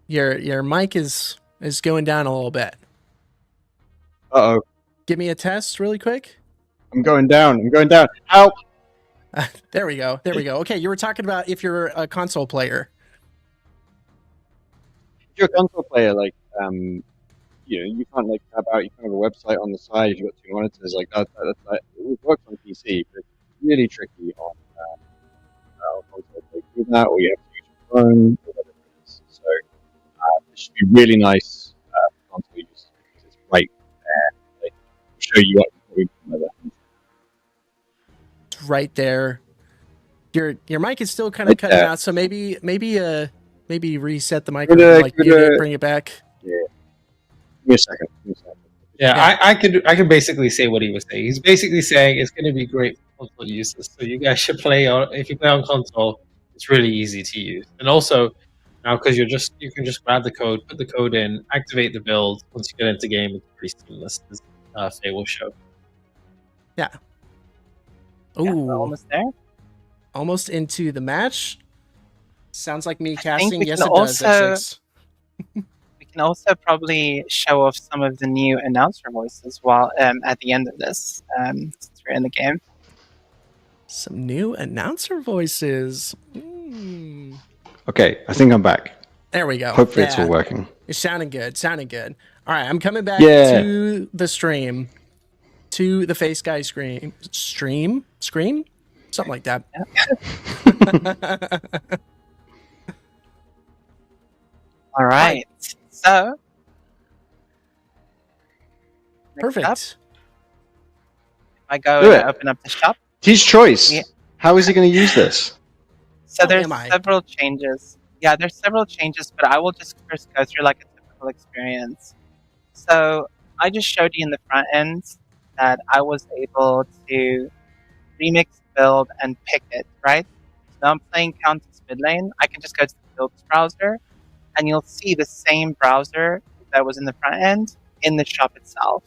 Your mic is going down a little bit. Uh-oh. Give me a test really quick. I'm going down. Help! There we go. Okay, you were talking about if you're a console player. If you're a console player, like, you can't like tab out. You can have a website on the side if you've got two monitors. Like that it works on PC, but it's really tricky on console. Like doing that, or you have to use your phone, or whatever it is. So it should be really nice for console use because it's right there. Like, show you what you can Right there. Your mic is still kind of cutting out, so maybe reset the microphone, bring it back. Yeah. Give me a second. Yeah, I can basically say what he was saying. He's basically saying it's going to be great for console users. So you guys should play on. If you play on console, it's really easy to use. And also now because you can just grab the code, put the code in, activate the build. Once you get into game, it's pretty seamless. As Faye will show. Yeah. Yeah, Ooh, we're almost there. almost into the match. Sounds like me think casting. we Yes, can it does. At also- 6. We can also probably show off some of the new announcer voices while at the end of this, since we're in the game. Some new announcer voices. Okay, I think I'm back. There we go. Hopefully it's all working. It's sounding good. All right, I'm coming back Yeah. to the stream, to the Face Guy scream, something like that. All right. So, next up, Perfect. I go Do and it. open up the shop. His choice. Yeah. How is he going to use this? So Oh, there's am I? several changes. Yeah, there's several changes, but I will just first go through like a typical experience. So I just showed you in the front end that I was able to remix, build, and pick it, right? So now I'm playing Countess mid lane. I can just go to the builds browser, and you'll see the same browser that was in the front end in the shop itself.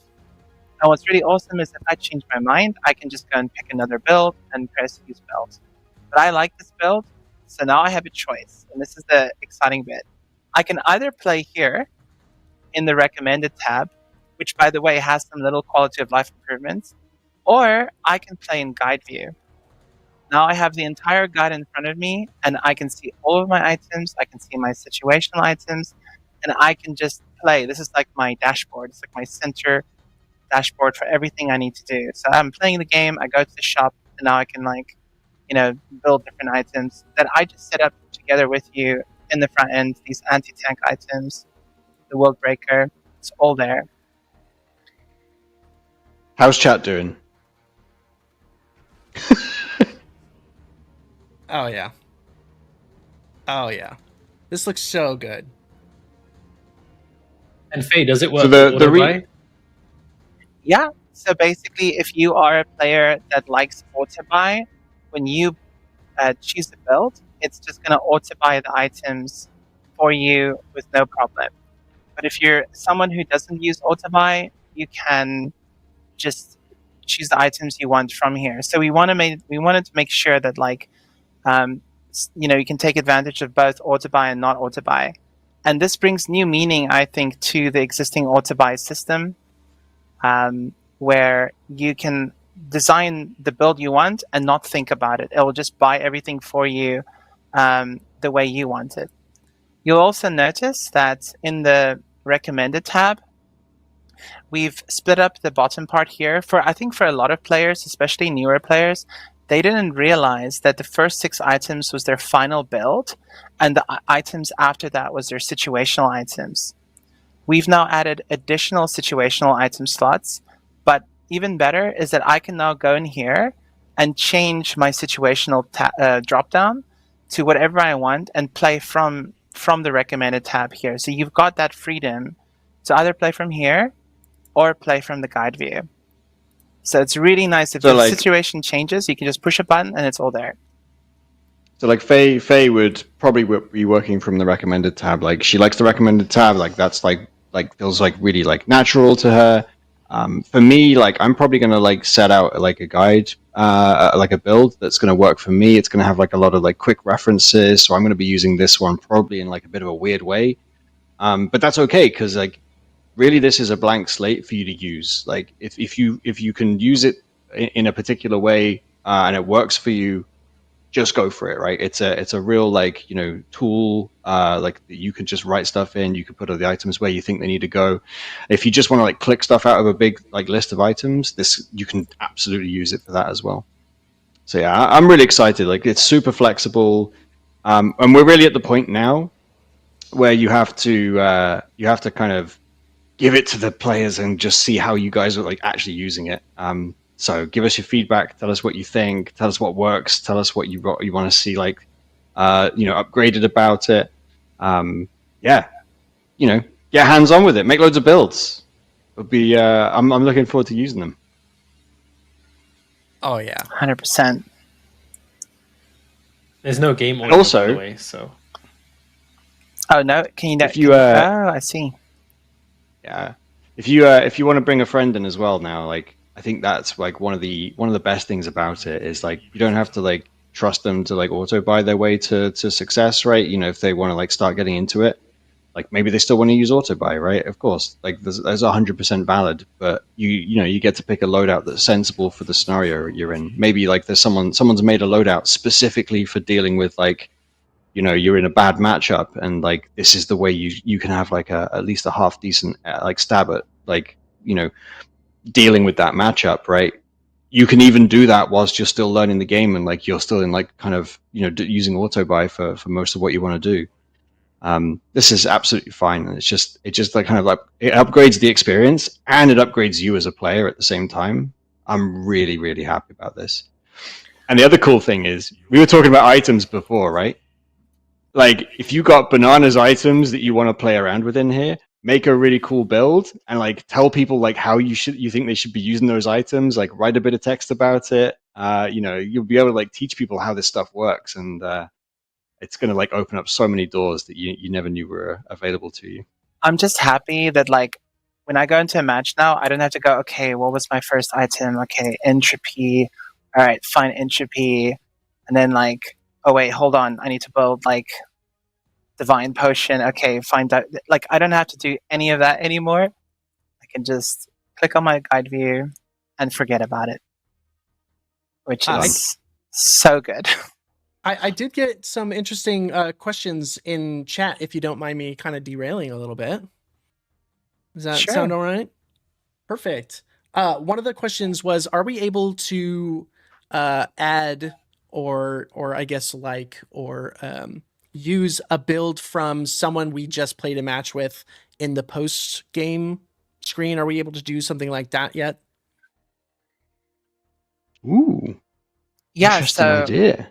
And what's really awesome is if I change my mind, I can just go and pick another build and press use build. But I like this build, so now I have a choice, and this is the exciting bit. I can either play here in the recommended tab, which by the way has some little quality of life improvements, or I can play in guide view. Now I have the entire guide in front of me, and I can see all of my items, I can see my situational items, and I can just play. This is like my dashboard. It's like my center dashboard for everything I need to do. So I'm playing the game, I go to the shop, and now I can build different items that I just set up together with you in the front end. These anti-tank items, the world breaker, it's all there. How's chat doing? Oh yeah. This looks so good. And Faye, does it work? So the auto-buy? Yeah, so basically if you are a player that likes auto-buy, when you choose a build, it's just going to auto-buy the items for you with no problem. But if you're someone who doesn't use auto-buy, you can just choose the items you want from here. So we wanted to make sure that you can take advantage of both auto-buy and not auto-buy. And this brings new meaning, I think, to the existing auto-buy system, where you can design the build you want and not think about it. It will just buy everything for you the way you want it. You'll also notice that in the recommended tab, we've split up the bottom part here. I think for a lot of players, especially newer players, they didn't realize that the first 6 items was their final build, and the items after that was their situational items. We've now added additional situational item slots, but even better is that I can now go in here and change my situational drop-down to whatever I want and play from the recommended tab here. So you've got that freedom to either play from here or play from the guide view. So it's really nice if So, the like- situation changes, you can just push a button and it's all there. So like Faye would probably be working from the recommended tab. Like she likes the recommended tab. Like that's like feels like really like natural to her. For me, like I'm probably gonna like set out like a guide, like a build that's gonna work for me. It's gonna have like a lot of like quick references. So I'm gonna be using this one probably in like a bit of a weird way. But that's okay because like really this is a blank slate for you to use. Like if you can use it in a particular way and it works for you, just go for it, right? It's a real like tool, like you can just write stuff in. You can put all the items where you think they need to go. If you just want to like click stuff out of a big like list of items, this you can absolutely use it for that as well. So yeah, I'm really excited. Like it's super flexible, and we're really at the point now where you have to kind of give it to the players and just see how you guys are like actually using it. So give us your feedback. Tell us what you think. Tell us what works. Tell us what you want to see like, upgraded about it. Yeah, get hands on with it. Make loads of builds. It'll be. I'm looking forward to using them. Oh yeah. 100%. There's no game audio, also- by the way, so Oh no, can you? If you, oh, I see. Yeah, if you want to bring a friend in as well now, like I think that's like one of the best things about it is like you don't have to like trust them to like auto buy their way to success, right? If they want to like start getting into it, like maybe they still want to use auto buy, right? Of course, like there's 100% valid, but you get to pick a loadout that's sensible for the scenario you're in. Maybe like there's someone's made a loadout specifically for dealing with like you're in a bad matchup and like this is the way you can have like at least a half decent like stab at like dealing with that matchup, right? You can even do that whilst you're still learning the game and like you're still in like kind of using auto buy for most of what you want to do. This is absolutely fine. It's just like kind of like it upgrades the experience and it upgrades you as a player at the same time. I'm really, really happy about this. And the other cool thing is we were talking about items before, right? Like if you got bananas items that you want to play around with in here, make a really cool build and like tell people like how you think they should be using those items, like write a bit of text about it. You'll be able to like teach people how this stuff works, and it's going to like open up so many doors that you never knew were available to you. I'm just happy that like when I go into a match now, I don't have to go, okay, what was my first item? Okay, entropy. All right, find entropy. And then like, oh wait, hold on, I need to build like divine potion. Okay, find out. Like I don't have to do any of that anymore. I can just click on my guide view and forget about it, which is so good. I did get some interesting questions in chat, if you don't mind me kind of derailing a little bit. Does that sound all right? Perfect. One of the questions was, are we able to add or I guess use a build from someone we just played a match with in the post-game screen? Are we able to do something like that yet? Ooh. Yeah, interesting idea.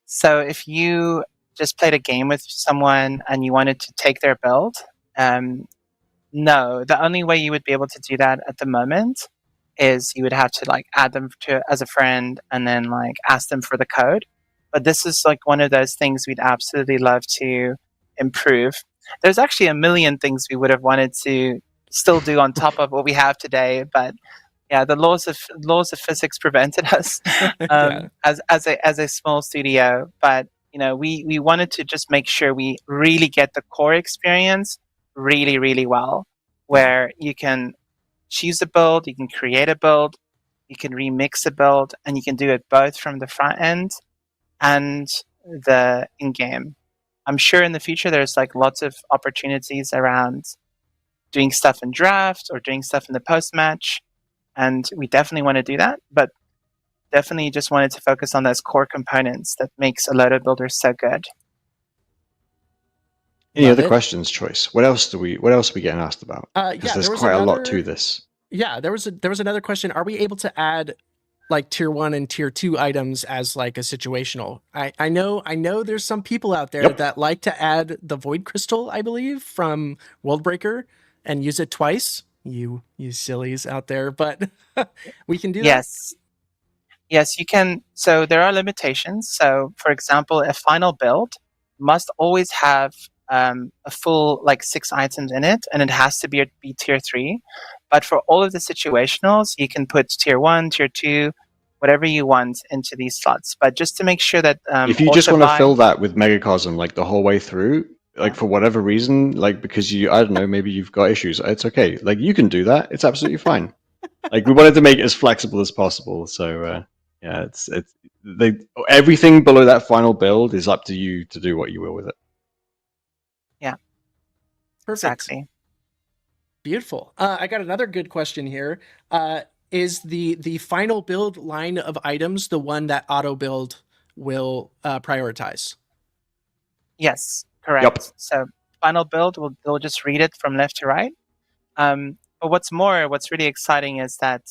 So if you just played a game with someone and you wanted to take their build, no, the only way you would be able to do that at the moment is you would have to like add them as a friend and then like ask them for the code. But this is like one of those things we'd absolutely love to improve. There's actually a million things we would have wanted to still do on top of what we have today, but yeah, the laws of physics prevented us as a small studio. But we wanted to just make sure we really get the core experience really, really well, where you can choose a build, you can create a build, you can remix a build, and you can do it both from the front end and the in-game. I'm sure in the future there's like lots of opportunities around doing stuff in draft or doing stuff in the post-match, and we definitely want to do that, but definitely just wanted to focus on those core components that makes a Loadout builder so good. Any other questions, Choice? What else are we getting asked about? Because there's quite a lot to this. Yeah, there was another question. Are we able to add like tier 1 and tier 2 items as like a situational. I know there's some people out there Yep. that like to add the void crystal, I believe, from Worldbreaker and use it twice. You sillies out there, but we can do that. Yes. Yes, you can. So there are limitations. So, for example, a final build must always have a full like 6 items in it, and it has to be tier 3. But for all of the situationals, you can put tier 1, tier 2, whatever you want into these slots. But just to make sure that If you just also want to buy- fill that with Megacosm like the whole way through, like Yeah. for whatever reason, like because I don't know, maybe you've got issues. It's okay. Like you can do that. It's absolutely fine. Like we wanted to make it as flexible as possible. So yeah, everything below that final build is up to you to do what you will with it. Perfect. Exactly. Beautiful. I got another good question here. Is the final build line of items the one that auto build will prioritize? Yes, correct. Yep. So final build they'll just read it from left to right. But what's really exciting is that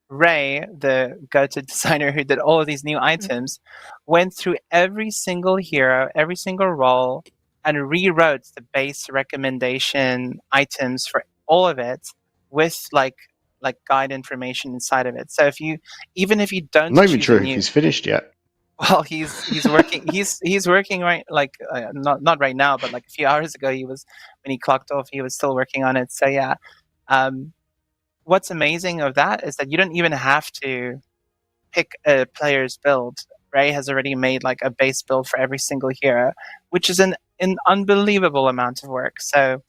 Ray, the go-to designer who did all of these new items, went through every single hero, every single role, and rewrote the base recommendation items for all of it with like guide information inside of it. So even if you don't I'm not even choose sure a if new, he's finished yet. well, he's working. he's working right, like not right now, but like a few hours ago, when he clocked off, he was still working on it. So yeah, what's amazing of that is that you don't even have to pick a player's build. Ray has already made like a base build for every single hero, which is an unbelievable amount of work. So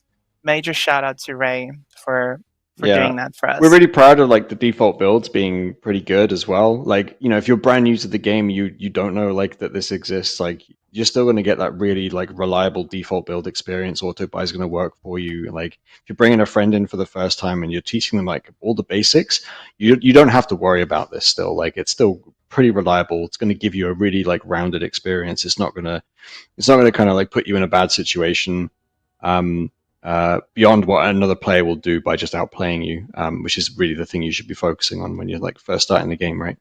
major shout out to Ray for doing that for us. We're really proud of like the default builds being pretty good as well. Like, you know, if you're brand new to the game, you don't know like that this exists, like you're still going to get that really like reliable default build experience. Auto buy is going to work for you. Like if you're bringing a friend in for the first time and you're teaching them like all the basics, you don't have to worry about this still. Like it's still pretty reliable. It's going to give you a really like rounded experience. It's not going to kind of like put you in a bad situation. Beyond what another player will do by just outplaying you, which is really the thing you should be focusing on when you're like first starting the game, right?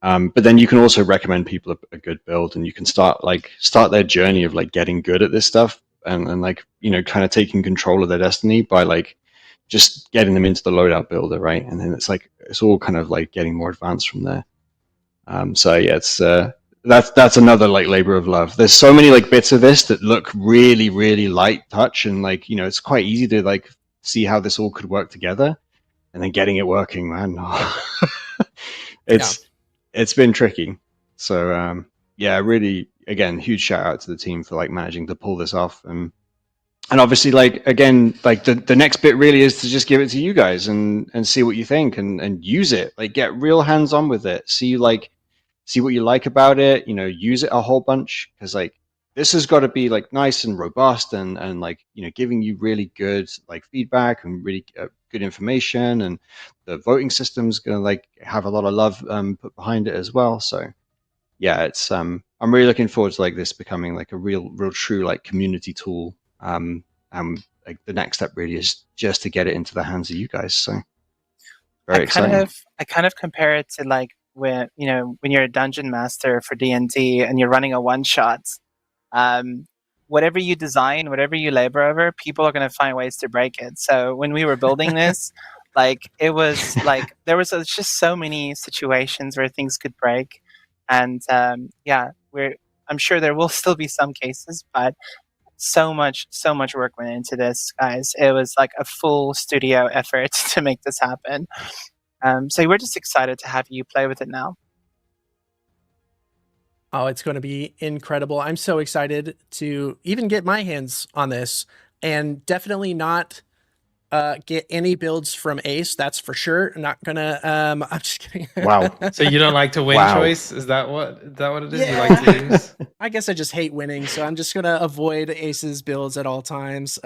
But then you can also recommend people a good build, and you can start their journey of like getting good at this stuff, and like, you know, kind of taking control of their destiny by like just getting them into the loadout builder, right? And then it's all kind of like getting more advanced from there. So yeah, it's that's another like labor of love. There's so many like bits of this that look really, really light touch, and like, you know, it's quite easy to like see how this all could work together, and then getting it working, man. It's been tricky. So yeah, really, again, huge shout out to the team for like managing to pull this off, and obviously, like, again, like the next bit really is to just give it to you guys and see what you think, and use it, like get real hands on with it, see what you like about it, you know, use it a whole bunch, because like this has got to be like nice and robust and like, you know, giving you really good like feedback and really good information, and the voting system's gonna like have a lot of love put behind it as well. So yeah, it's I'm really looking forward to like this becoming like a real true like community tool. Like the next step really is just to get it into the hands of you guys. So very exciting. I kind of compare it to like when you're a dungeon master for D&D and you're running a one shot. Whatever you design, whatever you labor over, people are going to find ways to break it. So when we were building this, like it was like there was just so many situations where things could break, and yeah, I'm sure there will still be some cases, but so much work went into this, guys. It was like a full studio effort to make this happen. So we're just excited to have you play with it now. Oh, it's going to be incredible. I'm so excited to even get my hands on this, and definitely not get any builds from Ace. That's for sure. I'm not gonna. I'm just kidding. Wow. So you don't like to win Wow. choice? Is that what it is? Yeah. You like to use? I guess I just hate winning, so I'm just gonna avoid Ace's builds at all times.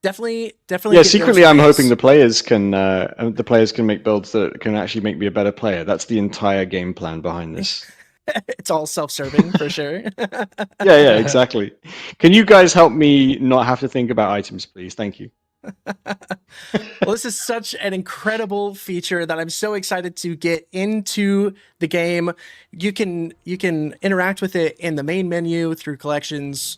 Definitely. Yeah, secretly, I'm hoping the players can make builds that can actually make me a better player. That's the entire game plan behind this. It's all self-serving for sure. Yeah, exactly. Can you guys help me not have to think about items, please? Thank you. Well, this is such an incredible feature that I'm so excited to get into the game. You can interact with it in the main menu through collections.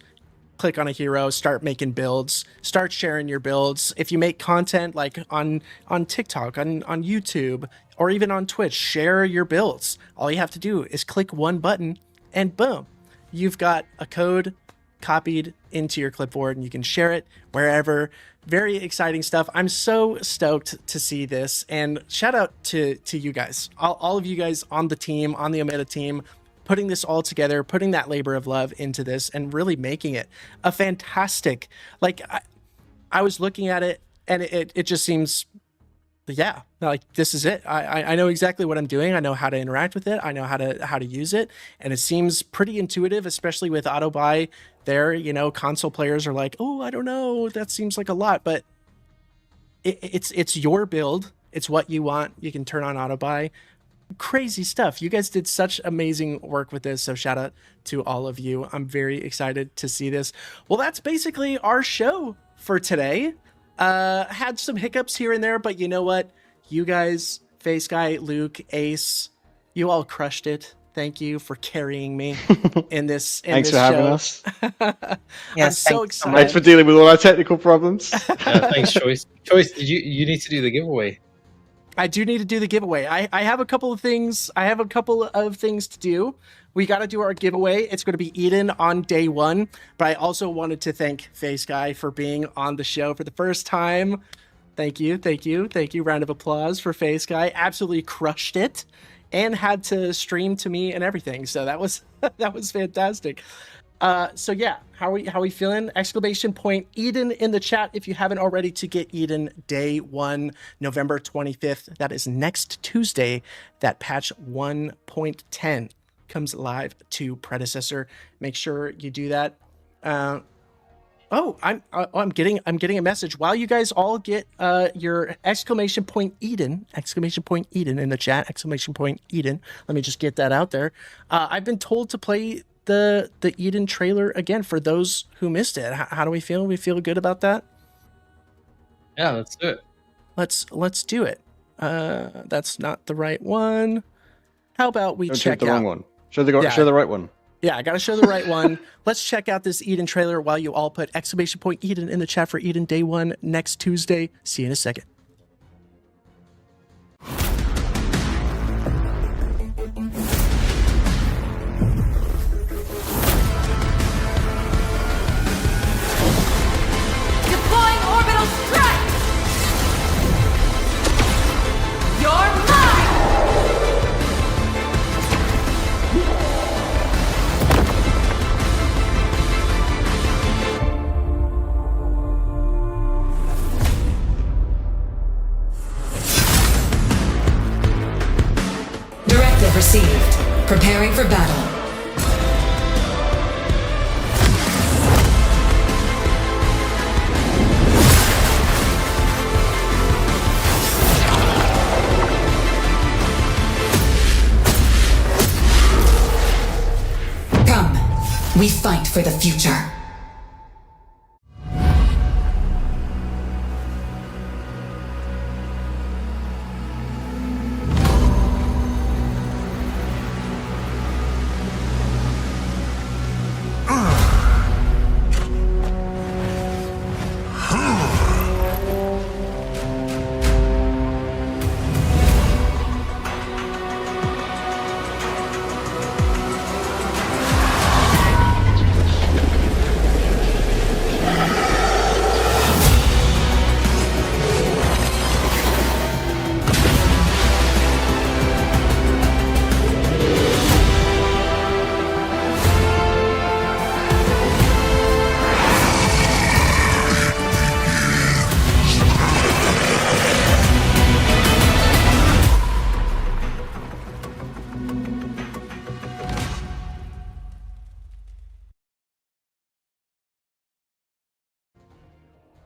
Click on a hero, start making builds, start sharing your builds. If you make content like on TikTok, on YouTube, or even on Twitch, share your builds. All you have to do is click one button and boom, you've got a code copied into your clipboard and you can share it wherever. Very exciting stuff. I'm so stoked to see this, and shout out to you guys, all of you guys on the team, on the Omega team, putting this all together, putting that labor of love into this, and really making it a fantastic, like, I was looking at it and it just seems, yeah, like this is it. I know exactly what I'm doing. I know how to interact with it. I know how to use it. And it seems pretty intuitive, especially with auto buy there. You know, console players are like, oh, I don't know, that seems like a lot, but it's your build. It's what you want. You can turn on auto buy. Crazy stuff. You guys did such amazing work with this, so shout out to all of you. I'm very excited to see this. Well, that's basically our show for today. Had some hiccups here and there, but you know what? You guys, Face Guy, Luke, Ace, you all crushed it. Thank you for carrying me in this. Thanks for having us. I'm so excited. Thanks for dealing with all our technical problems. Thanks, Choice. Choice, you need to do the giveaway? I do need to do the giveaway. I have a couple of things. I have a couple of things to do. We got to do our giveaway. It's going to be Eden on day one. But I also wanted to thank Face Guy for being on the show for the first time. Thank you, thank you, thank you. Round of applause for Face Guy. Absolutely crushed it, and had to stream to me and everything. So that was that was fantastic. So yeah, how we feeling? Exclamation point Eden in the chat if you haven't already, to get Eden day one, November 25th. That is next Tuesday. That patch 1.10 comes live to Predecessor. Make sure you do that. I'm getting a message. While you guys all get your exclamation point Eden in the chat, exclamation point Eden. Let me just get that out there. I've been told to play the Eden trailer again for those who missed it. How do we feel? We feel good about that? Yeah, let's do it. Let's do it. That's not the right one. How about we check the out wrong one? Show the right one. Yeah, I gotta show the right one. Let's check out this Eden trailer while you all put exclamation point Eden in the chat for Eden day one next Tuesday. See you in a second. Deploying orbital strike! You're mine! Directive received. Preparing for battle. Come, we fight for the future.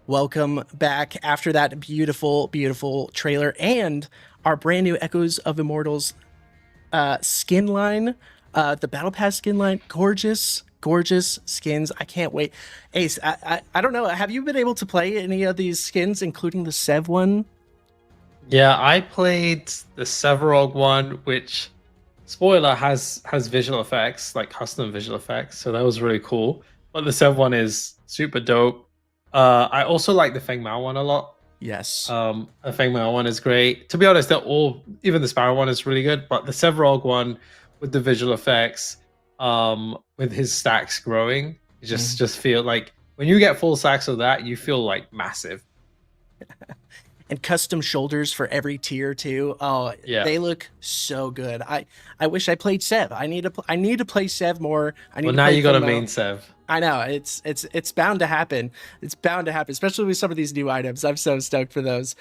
Welcome back after that beautiful, beautiful trailer and our brand new Echoes of Immortals skin line, the Battle Pass skin line. Gorgeous, gorgeous skins. I can't wait. Ace, I don't know. Have you been able to play any of these skins, including the Sev one? Yeah, I played the Severog one, which spoiler has visual effects, like custom visual effects, so that was really cool. But the Sev one is super dope. I also like the Feng Mao one a lot. Yes. The Feng Mao one is great. To be honest, they're all, even the Sparrow one is really good, but the Severog one with the visual effects, with his stacks growing, you just feel like when you get full stacks of that, you feel like massive. And custom shoulders for every tier too. Oh, Yeah. They look so good. I wish I played Sev. I need to play Sev more. Well, now you got a main Sev. I know it's bound to happen. It's bound to happen, especially with some of these new items. I'm so stoked for those.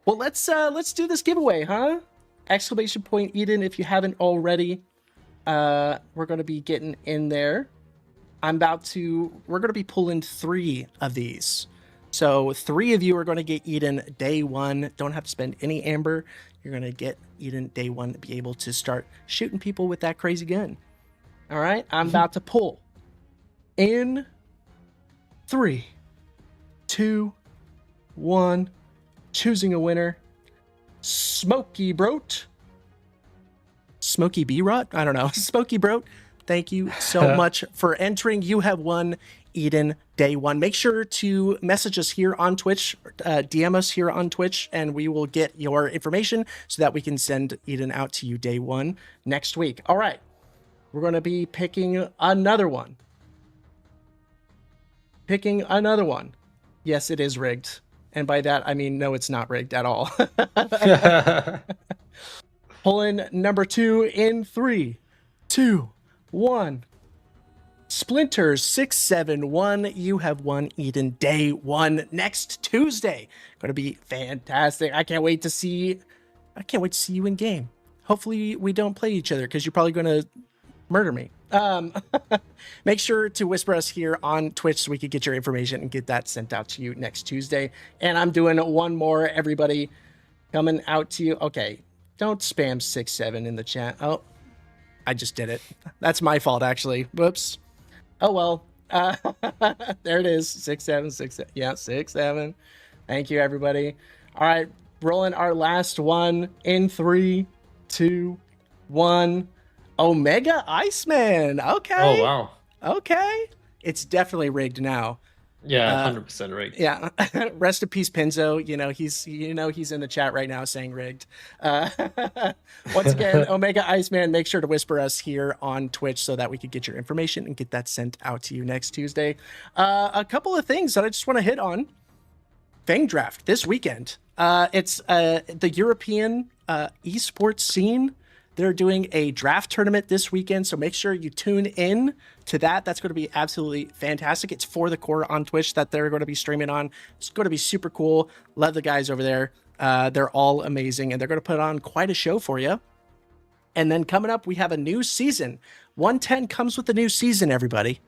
Well, let's do this giveaway, huh? Exclamation point Eden if you haven't already. We're going to be getting in there. We're going to be pulling 3 of these. So 3 of you are going to get Eden day 1. Don't have to spend any amber. You're going to get Eden day 1 to be able to start shooting people with that crazy gun. All right, I'm about to pull. In 3, 2, 1. Choosing a winner. Smokey Broat. Smokey B-Rot? I don't know. Smokey Broat. Thank you so much for entering. You have won Eden day 1. Make sure to message us here on Twitch, DM us here on Twitch, and we will get your information so that we can send Eden out to you day 1 next week. All right. We're going to be picking another one. Yes, it is rigged. And by that, I mean, no, it's not rigged at all. Pulling number 2 in 3, 2, 1. Splinters 671. You have won Eden day 1 next Tuesday. Going to be fantastic. I can't wait to see you in game. Hopefully we don't play each other because you're probably going to murder me. Make sure to whisper us here on Twitch so we can get your information and get that sent out to you next Tuesday. And I'm doing one more, everybody, coming out to you. Okay, don't spam 67 in the chat. Oh, I just did it. That's my fault, actually. Whoops. Oh, well. There it is. 6767. Yeah, 67. Thank you, everybody. All right, rolling our last one in 3, 2, 1. Omega Iceman. Okay. Oh, wow. Okay. It's definitely rigged now. Yeah, 100% rigged. Yeah. Rest in peace, Pinzo. He's in the chat right now saying rigged. Once again, Omega Iceman, make sure to whisper us here on Twitch so that we can get your information and get that sent out to you next Tuesday. A couple of things that I just want to hit on. Fang Draft this weekend. It's the European esports scene. They're doing a draft tournament this weekend, so make sure you tune in to that. That's going to be absolutely fantastic. It's for the core on Twitch that they're going to be streaming on. It's going to be super cool. Love the guys over there. They're all amazing, and they're going to put on quite a show for you. And then coming up, we have a new season. 110 comes with a new season, everybody.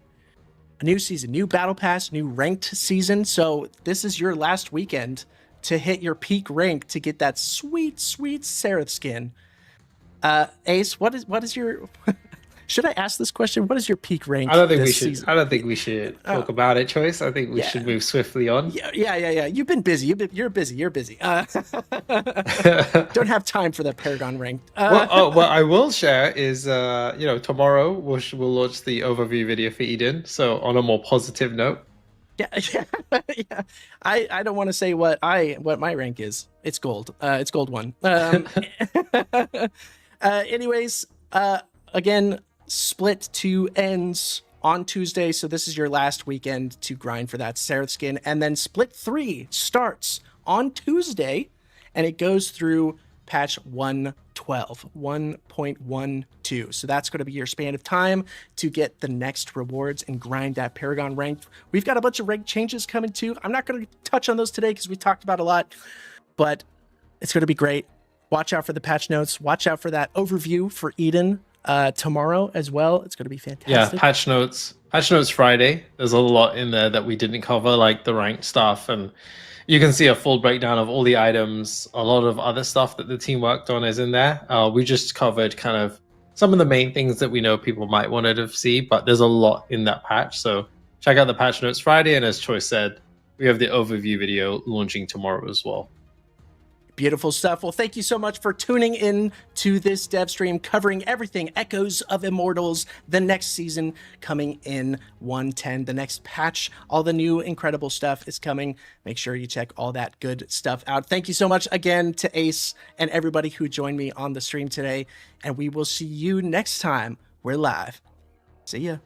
A new season, new battle pass, new ranked season. So this is your last weekend to hit your peak rank to get that sweet, sweet Seraph skin. Ace, what is your should I ask this question? What is your peak rank? I don't think we should talk about it, Choice. I think we should move swiftly on. Yeah. You've been busy. You're busy. Don't have time for the Paragon rank. What I will share is tomorrow we'll launch the overview video for Eden. So on a more positive note. Yeah. I don't want to say what my rank is. It's gold. It's gold 1. Anyways, again, Split 2 ends on Tuesday, so this is your last weekend to grind for that Seraph skin, and then Split 3 starts on Tuesday, and it goes through patch 1.12. So that's going to be your span of time to get the next rewards and grind that Paragon rank. We've got a bunch of rank changes coming too. I'm not going to touch on those today because we talked about a lot, but it's going to be great. Watch out for the patch notes. Watch out for that overview for Eden tomorrow as well. It's going to be fantastic. Yeah, patch notes Friday. There's a lot in there that we didn't cover, like the ranked stuff, and you can see a full breakdown of all the items. A lot of other stuff that the team worked on is in there. We just covered kind of some of the main things that we know people might want to see, but there's a lot in that patch. So check out the patch notes Friday, and as Choi said, we have the overview video launching tomorrow as well. Beautiful stuff. Well, thank you so much for tuning in to this dev stream covering everything Echoes of Immortals, the next season coming in 110, the next patch, all the new incredible stuff is coming. Make sure you check all that good stuff out. Thank you so much again to Ace and everybody who joined me on the stream today, and we will see you next time we're live. See ya.